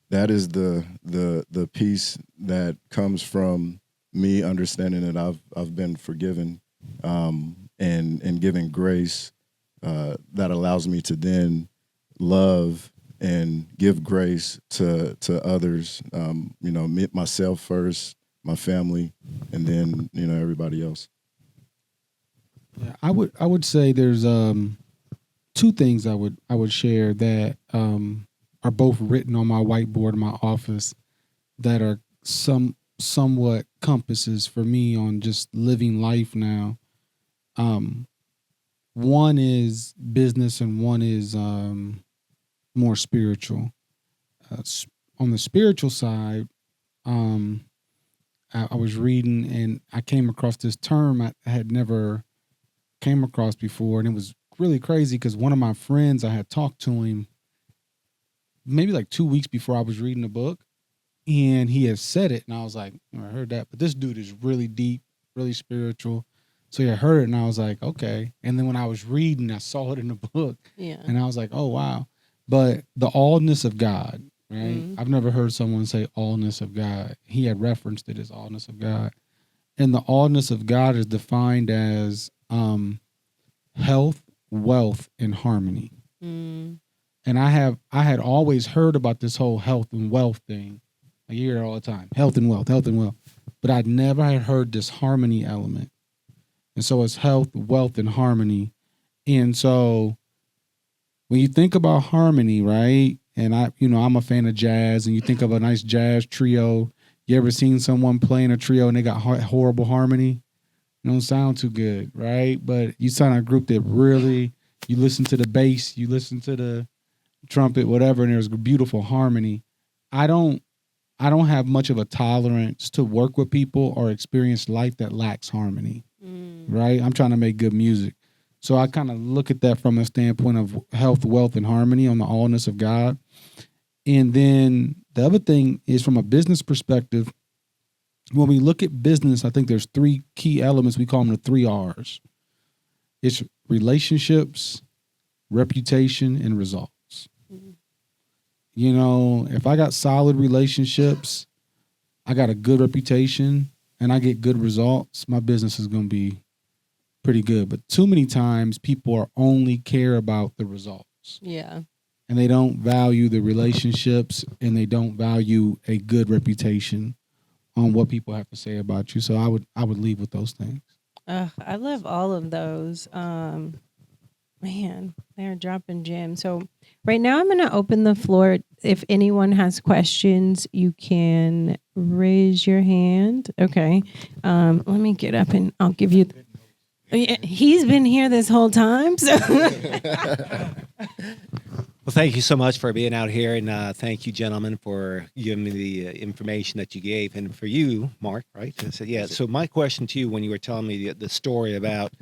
that is the peace that comes from me understanding that I've been forgiven, and given grace that allows me to then love and give grace to others. Myself first, my family, and then everybody else. Yeah, I would say there's 2 things I would share that are both written on my whiteboard in my office that are somewhat compasses for me on just living life now. One is business and one is more spiritual. On the spiritual side, I was reading and I came across this term I had never came across before, and it was really crazy because one of my friends, I had talked to him maybe like 2 weeks before I was reading the book, and he had said it, and I was like, I heard that, but this dude is really deep, really spiritual. So I heard it, and I was like, okay. And then when I was reading, I saw it in the book, and I was like, oh wow. But the allness of God, right? I've never heard someone say allness of God. He had referenced it as allness of God, and the allness of God is defined as health, wealth, and harmony. And I had always heard about this whole health and wealth thing. I hear it all the time. Health and wealth, health and wealth. But I'd never had heard this harmony element. And so it's health, wealth, and harmony. And so when you think about harmony, right? And I'm a fan of jazz, and you think of a nice jazz trio. You ever seen someone playing a trio and they got horrible harmony? It don't sound too good, right? But you sign a group that really, you listen to the bass, you listen to the trumpet, whatever, and there's beautiful harmony. I don't have much of a tolerance to work with people or experience life that lacks harmony, right? I'm trying to make good music. So I kind of look at that from a standpoint of health, wealth, and harmony on the allness of God. And then the other thing is from a business perspective, when we look at business, I think there's 3 key elements. We call them the 3 R's. It's relationships, reputation, and results. You know, if I got solid relationships, I got a good reputation, and I get good results, my business is going to be pretty good. But too many times people are only care about the results. Yeah. And they don't value the relationships, and they don't value a good reputation on what people have to say about you. So I would leave with those things. I love all of those. Man, they're dropping gems. So right now I'm going to open the floor. If anyone has questions, you can raise your hand. Okay. Let me get up and I'll give you. He's been here this whole time. So. Well, thank you so much for being out here, and thank you, gentlemen, for giving me the information that you gave, and for you, Mark, right? So my question to you, when you were telling me the story about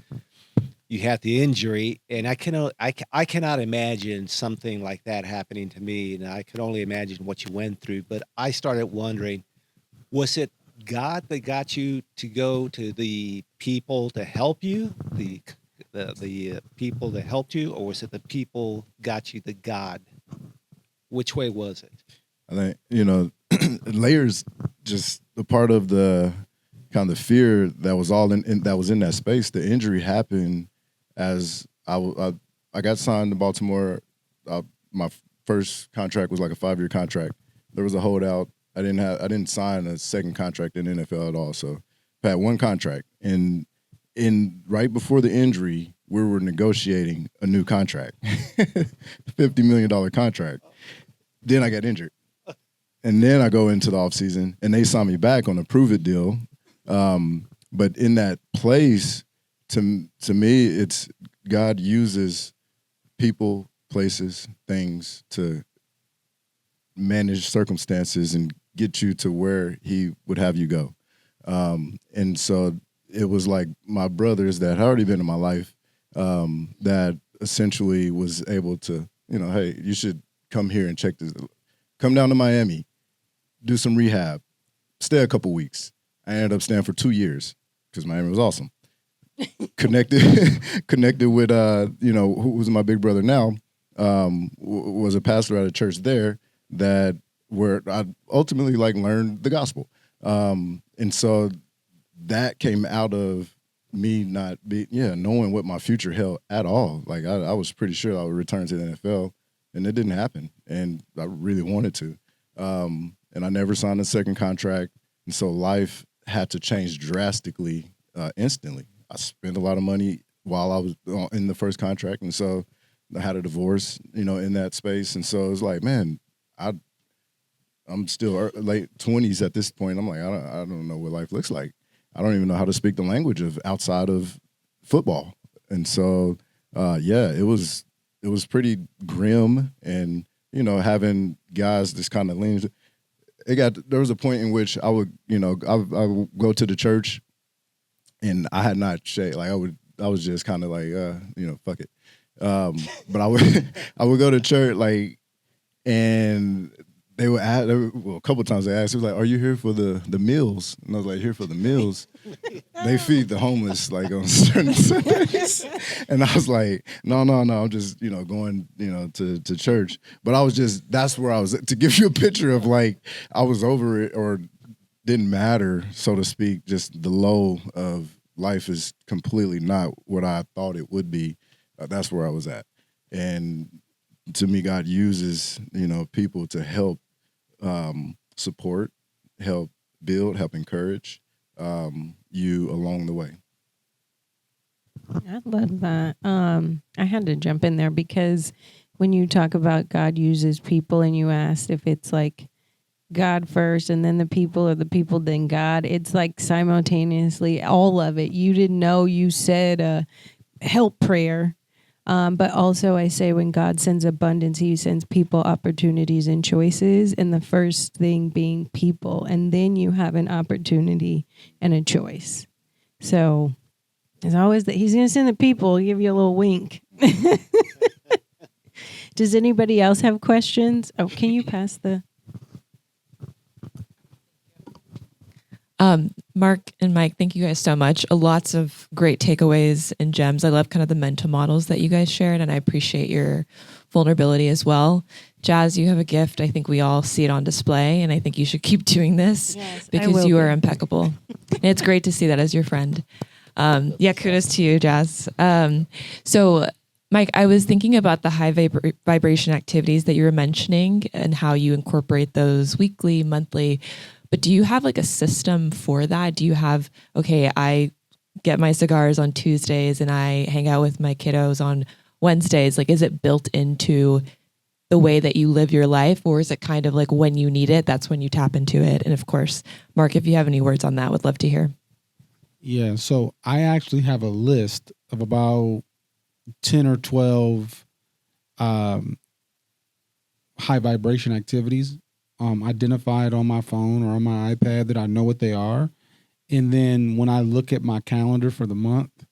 you had the injury, and I cannot imagine something like that happening to me, and I could only imagine what you went through. But I started wondering, was it God that got you to go to the people to help you, the people that helped you, or was it the people got you to God? Which way was it? I think, layers, just a part of the kind of fear that was all in that was in that space. The injury happened as I got signed to Baltimore. My first contract was like a 5-year contract. There was a holdout. I didn't sign a second contract in the NFL at all. So I had one contract, and right before the injury, we were negotiating a new contract, $50 million contract. Then I got injured. And then I go into the offseason, and they signed me back on a prove-it deal. But in that place, to me, it's God uses people, places, things to manage circumstances and get you to where he would have you go. And so it was like my brothers that had already been in my life that essentially was able to, hey, you should come here and check this. Come down to Miami, do some rehab, stay a couple weeks. I ended up staying for 2 years because Miami was awesome. Connected with, who was my big brother now, was a pastor at a church there where I ultimately learned the gospel. And so that came out of me not knowing what my future held at all. I was pretty sure I would return to the NFL, and it didn't happen. And I really wanted to. And I never signed a second contract. And so life had to change drastically instantly. I spent a lot of money while I was in the first contract. And so I had a divorce, in that space. And so it was like, man, I'm still late 20s at this point. I'm like, I don't know what life looks like. I don't even know how to speak the language of outside of football. And so, it was pretty grim. And, having guys just kind of lean. there was a point in which I would, I would go to the church, and I had not shaved. Like I was just kind of like, fuck it. But I would go to church, like, and they would ask, a couple of times they asked, it was like, "Are you here for the meals?" And I was like, "Here for the meals." They feed the homeless like on certain Sundays, and I was like, "No, I'm just going to church." But I was that's where I was to give you a picture of like I was over it or didn't matter, so to speak. Just the low of life is completely not what I thought it would be. That's where I was at, and to me, God uses people to help. Support, help build, help encourage you along the way. I love that. I had to jump in there because when you talk about God uses people and you asked if it's like God first and then the people or the people then God, it's like simultaneously all of it. You didn't know you said a help prayer. But also I say when God sends abundance, he sends people, opportunities, and choices. And the first thing being people. And then you have an opportunity and a choice. So there's always that he's going to send the people, give you a little wink. Does anybody else have questions? Oh, can you pass the... Mark and Mike, thank you guys so much. Lots of great takeaways and gems. I love kind of the mental models that you guys shared, and I appreciate your vulnerability as well. Jas, you have a gift. I think we all see it on display, and I think you should keep doing this because you are impeccable. And it's great to see that as your friend. Kudos to you, Jas. So, Mike, I was thinking about the high vibration activities that you were mentioning and how you incorporate those weekly, monthly. But do you have like a system for that? Do you have, okay, I get my cigars on Tuesdays and I hang out with my kiddos on Wednesdays? Like, is it built into the way that you live your life, or is it kind of like when you need it, that's when you tap into it? And of course, Mark, if you have any words on that, would love to hear. Yeah, so I actually have a list of about 10 or 12 high vibration activities identified on my phone or on my iPad that I know what they are. And then when I look at my calendar for the month,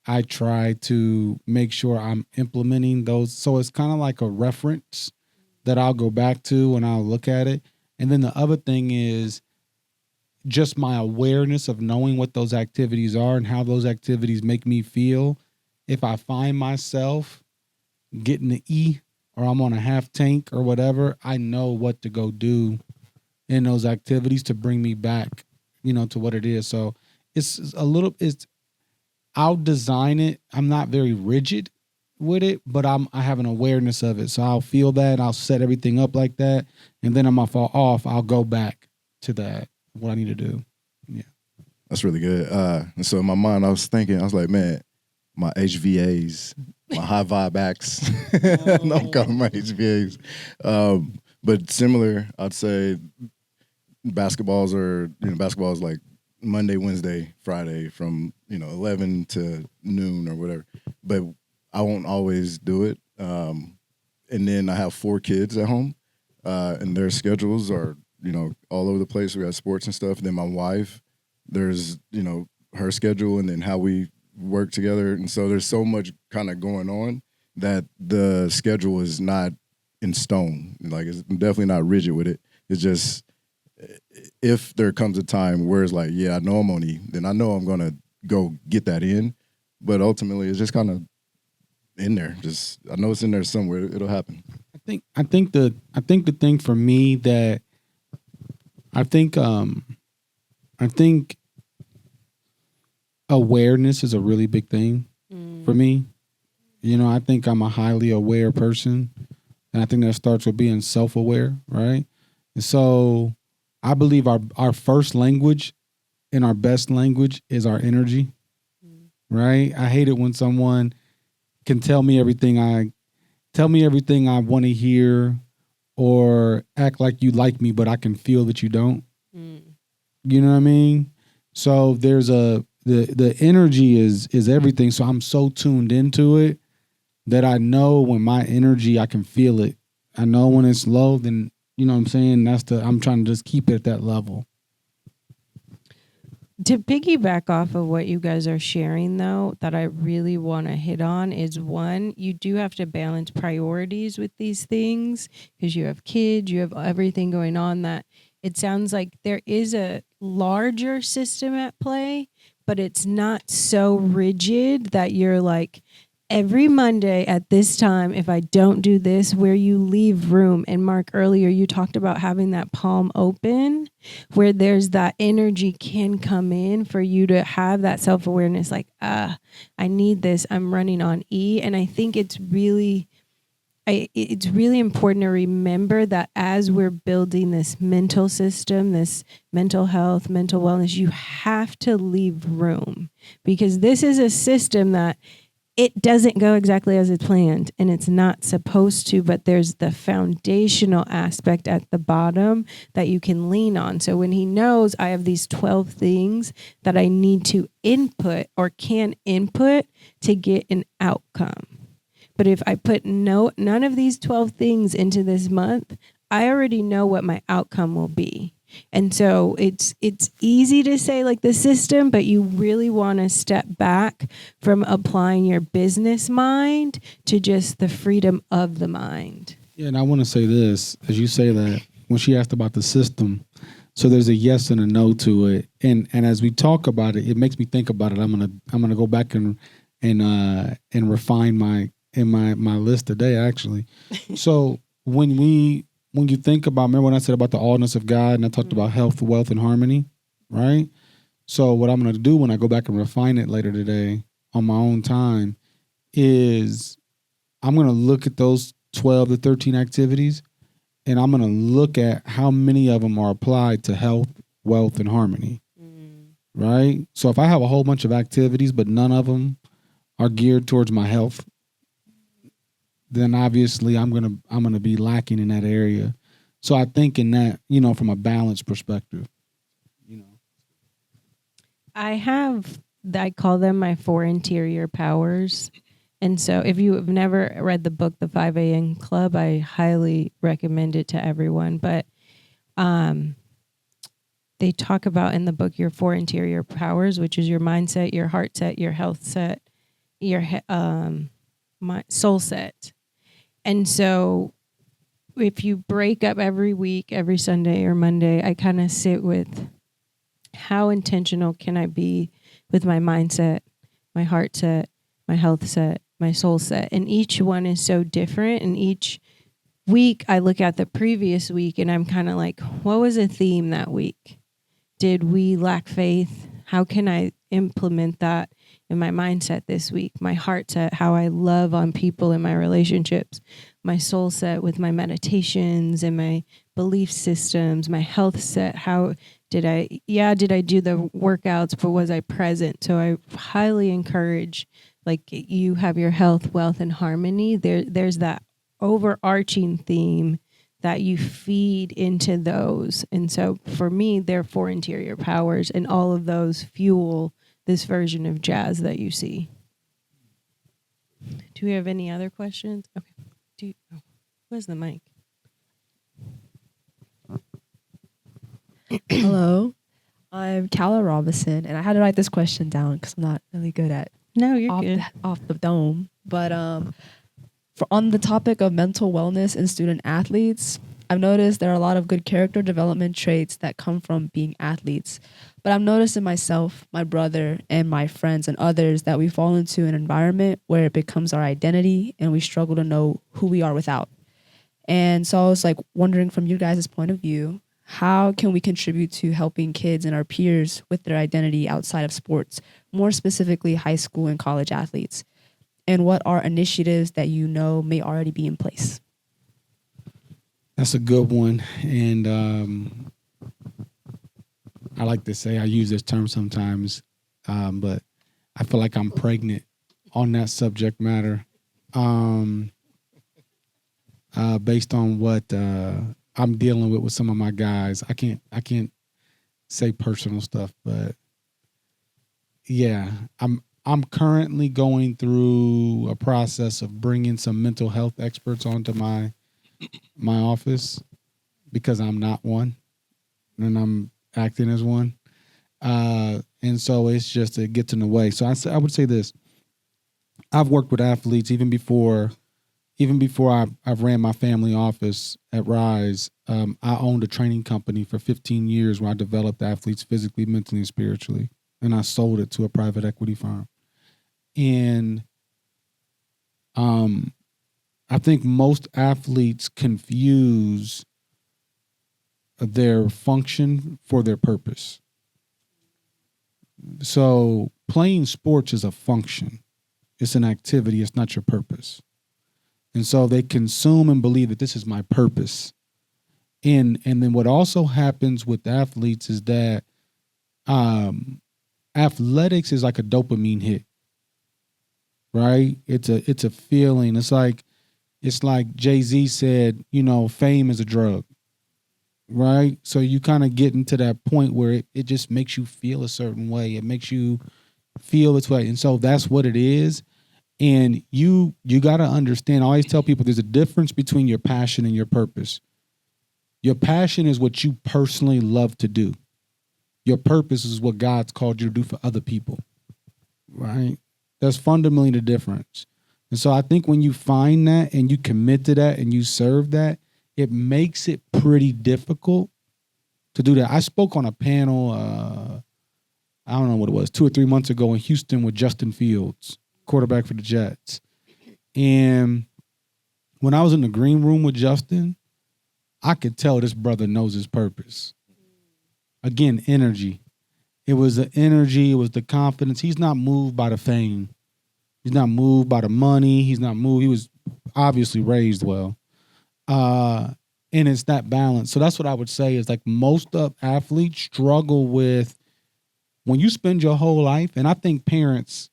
I try to make sure I'm implementing those. So it's kind of like a reference that I'll go back to and I'll look at it. And then the other thing is just my awareness of knowing what those activities are and how those activities make me feel. If I find myself getting the E or I'm on a half tank or whatever, I know what to go do in those activities to bring me back, to what it is. So I'll design it. I'm not very rigid with it, but I have an awareness of it. So I'll feel that, I'll set everything up like that. And then I'm fall off, I'll go back to that, what I need to do. Yeah. That's really good. And so in my mind, I was like, man, my HVAs, my high vibe acts. No, I'm calling my HVAs. But similar, I'd say basketballs is like Monday, Wednesday, Friday from 11 to noon or whatever. But I won't always do it. And then I have 4 kids at home, and their schedules are all over the place. We got sports and stuff. And then my wife, there's her schedule, and then how we work together. And so there's so much kind of going on that the schedule is not in stone. Like, it's definitely not rigid with it. It's just, if there comes a time where it's like, yeah, I know I'm on E, then I know I'm going to go get that in. But ultimately it's just kind of in there. Just, I know it's in there somewhere. It'll happen. I think the thing for me that I think awareness is a really big thing for me. I think I'm a highly aware person, and I think that starts with being self-aware, right? And so I believe our first language and our best language is our energy, right? I hate it when someone can tell me everything I want to hear, or act like you like me, but I can feel that you don't. You know what I mean? So there's the energy is everything. So I'm so tuned into it that I know when my energy, I can feel it. I know when it's low, then You know what I'm saying? I'm trying to just keep it at that level. To piggyback off of what you guys are sharing, though, that I really want to hit on is one, you do have to balance priorities with these things because you have kids, you have everything going on, that it sounds like there is a larger system at play, but it's not so rigid that you're like, every Monday at this time, if I don't do this, where you leave room. And Mark, earlier you talked about having that palm open where there's that energy can come in for you to have that self-awareness, like, I need this. I'm running on E. And I think it's really important to remember that as we're building this mental system, this mental health, mental wellness, you have to leave room, because this is a system that it doesn't go exactly as it's planned, and it's not supposed to, but there's the foundational aspect at the bottom that you can lean on. So when he knows I have these 12 things that I need to input or can input to get an outcome. But if I put none of these 12 things into this month, I already know what my outcome will be. And so it's easy to say like the system, but you really want to step back from applying your business mind to just the freedom of the mind. Yeah, and I want to say this, as you say that, when she asked about the system, so there's a yes and a no to it. And as we talk about it, it makes me think about it. I'm gonna go back and refine my list today, actually. So when you think about, remember when I said about the allness of God and I talked about health, wealth, and harmony, right? So what I'm going to do when I go back and refine it later today on my own time is I'm going to look at those 12 to 13 activities, and I'm going to look at how many of them are applied to health, wealth, and harmony, right? So if I have a whole bunch of activities, but none of them are geared towards my health, then obviously I'm gonna be lacking in that area. So I think in that, from a balance perspective, I call them my 4 interior powers. And so if you have never read the book, The 5 a.m. Club, I highly recommend it to everyone. But they talk about in the book your 4 interior powers, which is your mindset, your heart set, your health set, your soul set. And so if you break up every week, every Sunday or Monday, I kind of sit with how intentional can I be with my mindset, my heart set, my health set, my soul set. And each one is so different. And each week I look at the previous week and I'm kind of like, what was a theme that week? Did we lack faith? How can I implement that in my mindset this week? My heart set, how I love on people in my relationships. My soul set with my meditations and my belief systems. My health set, how did I do the workouts, but was I present? So I highly encourage, like, you have your health, wealth, and harmony. There's that overarching theme that you feed into those. And so for me, they're 4 interior powers, and all of those fuel this version of Jas that you see. Do we have any other questions? Okay. Where's the mic? Hello, I'm Calla Robinson, and I had to write this question down because I'm not really good at No, you're good. off the dome. But on the topic of mental wellness in student athletes, I've noticed there are a lot of good character development traits that come from being athletes. But I've noticed in myself, my brother, and my friends and others that we fall into an environment where it becomes our identity and we struggle to know who we are without. And so I was like wondering from you guys' point of view, how can we contribute to helping kids and our peers with their identity outside of sports, more specifically high school and college athletes? And what are initiatives that you know may already be in place? That's a good one. And I like to say, I use this term sometimes, but I feel like I'm pregnant on that subject matter based on what I'm dealing with some of my guys. I can't say personal stuff, but yeah, I'm currently going through a process of bringing some mental health experts onto my office, because I'm not one and I'm acting as one. And so it's just, it gets in the way. So I would say this. I've worked with athletes even before I've ran my family office at Rise. I owned a training company for 15 years where I developed athletes physically, mentally, and spiritually. And I sold it to a private equity firm. And I think most athletes confuse their function for their purpose. So playing sports is a function. It's an activity. It's not your purpose. And so they consume and believe that this is my purpose. And then what also happens with athletes is that athletics is like a dopamine hit, right? It's a feeling. It's like Jay-Z said, fame is a drug, right? So you kind of get into that point where it just makes you feel a certain way. It makes you feel its way. And so that's what it is. And you got to understand, I always tell people there's a difference between your passion and your purpose. Your passion is what you personally love to do. Your purpose is what God's called you to do for other people, right? That's fundamentally the difference. And so I think when you find that and you commit to that and you serve that, it makes it pretty difficult to do that. I spoke on a panel, I don't know what it was, 2 or 3 months ago in Houston with Justin Fields, quarterback for the Jets. And when I was in the green room with Justin, I could tell this brother knows his purpose. Again, energy. It was the energy. It was the confidence. He's not moved by the fame. He's not moved by the money. He's not moved. He was obviously raised well. And it's that balance. So that's what I would say is like most of athletes struggle with when you spend your whole life, and I think parents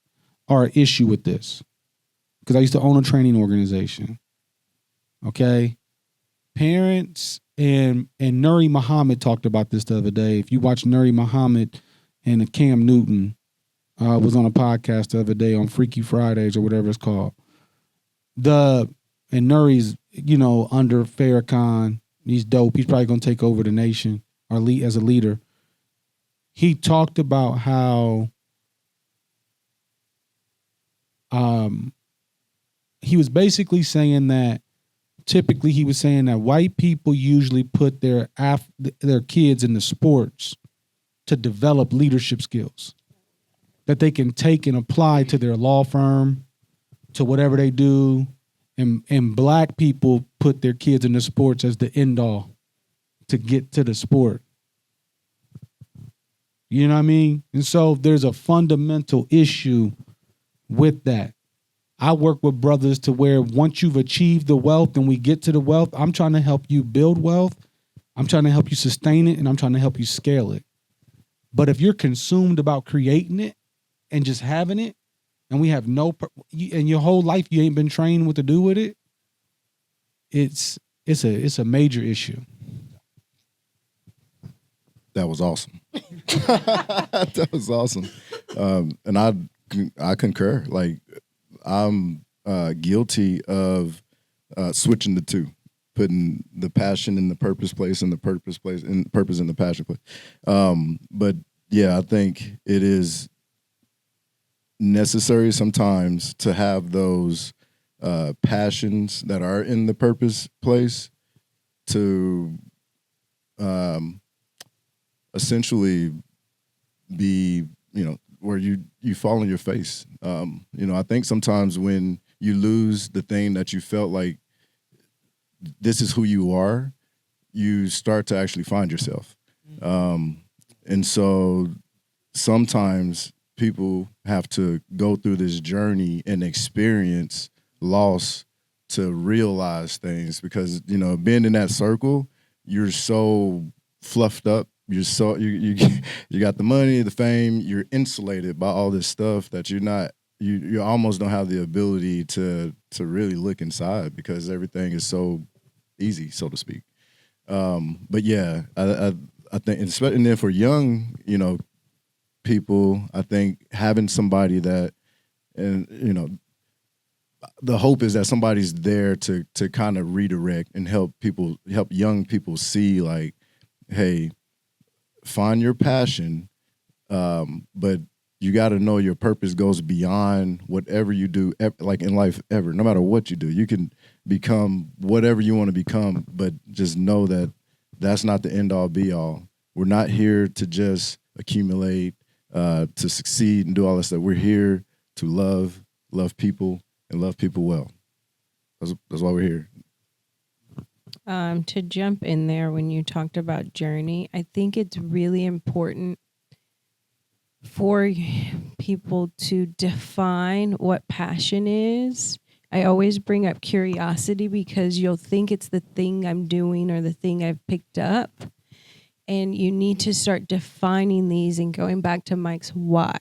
are an issue with this because I used to own a training organization. Okay. Parents and Nuri Muhammad talked about this the other day. If you watch Nuri Muhammad and Cam Newton was on a podcast the other day on Freaky Fridays or whatever it's called. And Nuri's, under Farrakhan. He's dope. He's probably going to take over the nation or lead as a leader. He talked about how he was basically saying that typically he was saying that white people usually put their kids into sports to develop leadership skills that they can take and apply to their law firm, to whatever they do. And black people put their kids into sports as the end all to get to the sport. You know what I mean? And so there's a fundamental issue with that. I work with brothers to where once you've achieved the wealth and we get to the wealth, I'm trying to help you build wealth. I'm trying to help you sustain it, and I'm trying to help you scale it. But if you're consumed about creating it and just having it, and we have and your whole life you ain't been trained what to do with it, it's a major issue. That was awesome. That was awesome. And I concur. Like, I'm guilty of switching the two, putting the passion in the purpose place and the purpose place and purpose in the passion place. But yeah, I think it is necessary sometimes to have those passions that are in the purpose place to essentially be, where you fall on your face. I think sometimes when you lose the thing that you felt like this is who you are, you start to actually find yourself. And so sometimes people have to go through this journey and experience loss to realize things because, being in that circle, you're so fluffed up. You're so you got the money, the fame. You're insulated by all this stuff that you're not. You almost don't have the ability to really look inside because everything is so easy, so to speak. But yeah, I think, and then for young, people, I think having somebody that, and the hope is that somebody's there to kind of redirect and help young people see, like, hey, find your passion, but you got to know your purpose goes beyond whatever you do, like in life ever. No matter what you do, you can become whatever you want to become, but just know that that's not the end all be all. We're not here to just accumulate, to succeed and do all that stuff. We're here to love people and love people well. That's why we're here. To jump in there, when you talked about journey, I think it's really important for people to define what passion is. I always bring up curiosity because you'll think it's the thing I'm doing or the thing I've picked up. And you need to start defining these and going back to Mike's why.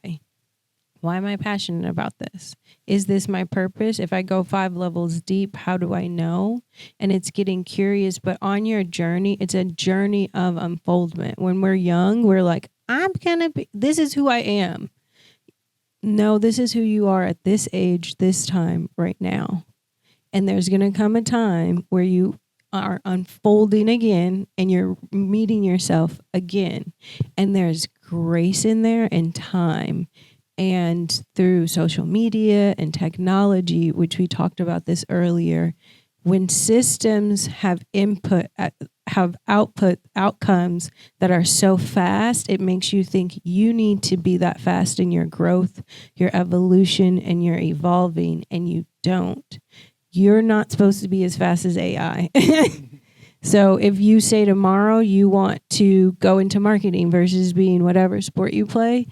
Why am I passionate about this? Is this my purpose? If I go 5 levels deep, how do I know? And it's getting curious, but on your journey, it's a journey of unfoldment. When we're young, we're like, this is who I am. No, this is who you are at this age, this time, right now. And there's going to come a time where you are unfolding again and you're meeting yourself again. And there's grace in there and time. And through social media and technology, which we talked about this earlier, when systems have outcomes that are so fast, it makes you think you need to be that fast in your growth, your evolution, and your evolving, and you don't. You're not supposed to be as fast as AI. So if you say tomorrow you want to go into marketing versus being whatever sport you play,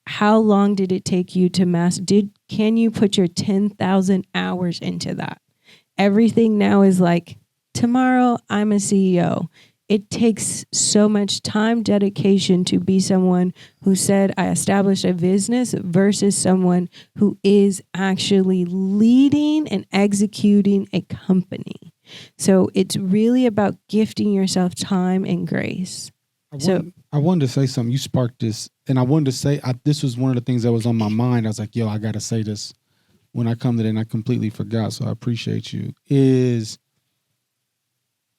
how long did it take you to master? Can you put your 10,000 hours into that? Everything now is like, tomorrow I'm a CEO. It takes so much time, dedication to be someone who said, I established a business versus someone who is actually leading and executing a company. So it's really about gifting yourself time and grace. I wanted to say something. You sparked this. And I wanted to say, this was one of the things that was on my mind. I was like, yo, I got to say this when I come to it, and I completely forgot. So I appreciate you. Is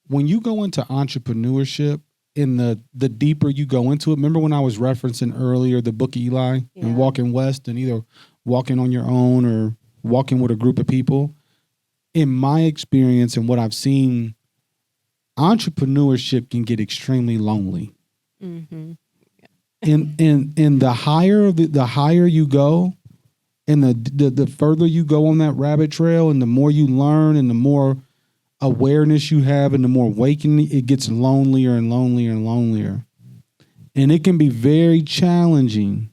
when you go into entrepreneurship, in the deeper you go into it, remember when I was referencing earlier the book of Eli and Walking West, and either walking on your own or walking with a group of people? In my experience and what I've seen, entrepreneurship can get extremely lonely. Mm-hmm. And the higher you go, and the further you go on that rabbit trail, and the more you learn, and the more awareness you have, and the more awakening, it gets lonelier and lonelier and lonelier. And it can be very challenging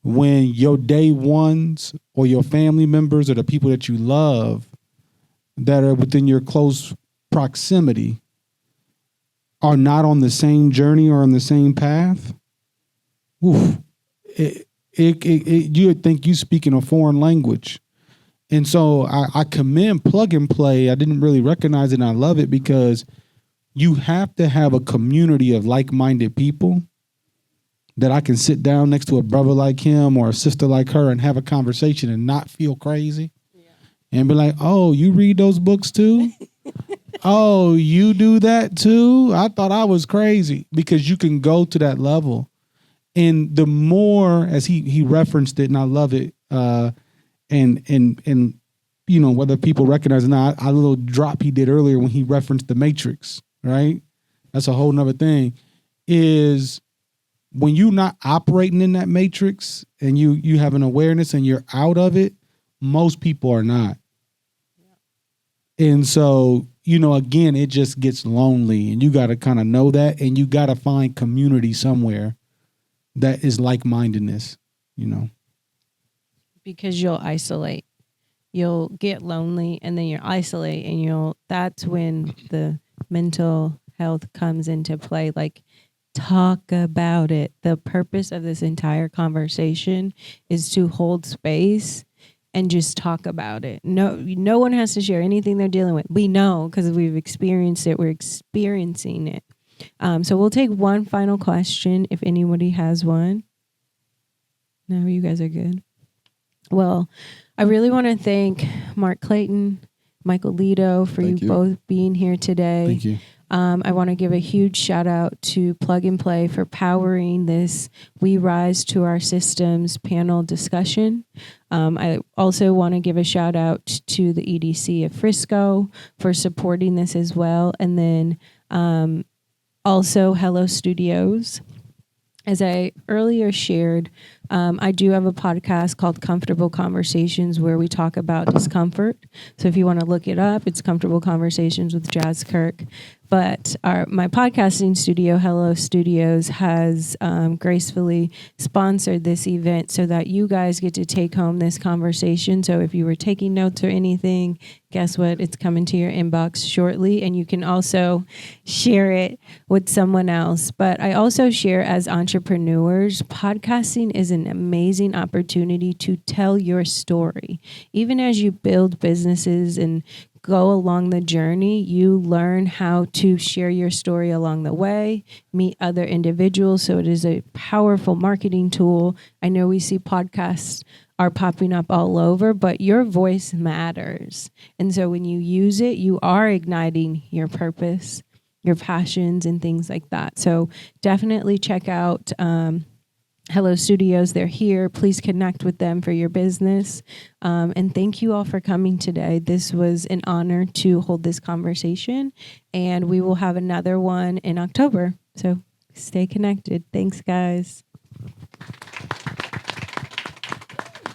when your day ones or your family members or the people that you love that are within your close proximity are not on the same journey or on the same path. Oof. You would think you speaking a foreign language. And so I commend Plug and Play. I didn't really recognize it, and I love it because you have to have a community of like-minded people that I can sit down next to a brother like him or a sister like her and have a conversation and not feel crazy. And be like, oh, you read those books too? Oh, you do that too? I thought I was crazy. Because you can go to that level. And the more, as he referenced it, and I love it, and you know, whether people recognize it or not, a little drop he did earlier when he referenced the Matrix, right? That's a whole nother thing, is when you're not operating in that Matrix and you have an awareness and you're out of it, most people are not. And so, you know, again, it just gets lonely, and you got to kind of know that, and you got to find community somewhere that is like-mindedness, you know. Because you'll isolate. You'll get lonely, and then you'll isolate, and that's when the mental health comes into play. Like, talk about it. The purpose of this entire conversation is to hold space and just talk about it. No one has to share anything they're dealing with. We know because we've experienced it. We're experiencing it. So we'll take one final question if anybody has one. No, you guys are good. Well, I really want to thank Mark Clayton, Michael Ledo for Thank you you. both being here today. Thank you. I want to give a huge shout out to Plug and Play for powering this We Rise to Our Systems panel discussion. I also want to give a shout out to the EDC of Frisco for supporting this as well. And then also Hello Studios. As I earlier shared, I do have a podcast called Comfortable Conversations where we talk about discomfort. So if you want to look it up, it's Comfortable Conversations with Jas Kirk. But my podcasting studio, Hello Studios, has gracefully sponsored this event so that you guys get to take home this conversation. So if you were taking notes or anything, guess what? It's coming to your inbox shortly, and you can also share it with someone else. But I also share as entrepreneurs, podcasting is an amazing opportunity to tell your story. Even as you build businesses and go along the journey, you learn how to share your story along the way, meet other individuals. So it is a powerful marketing tool. I know we see podcasts are popping up all over, but your voice matters. And so when you use it, you are igniting your purpose, your passions, and things like that. So definitely check out Hello Studios. They're here. Please connect with them for your business. And thank you all for coming today. This was an honor to hold this conversation, and we will have another one in October. So stay connected. Thanks, guys.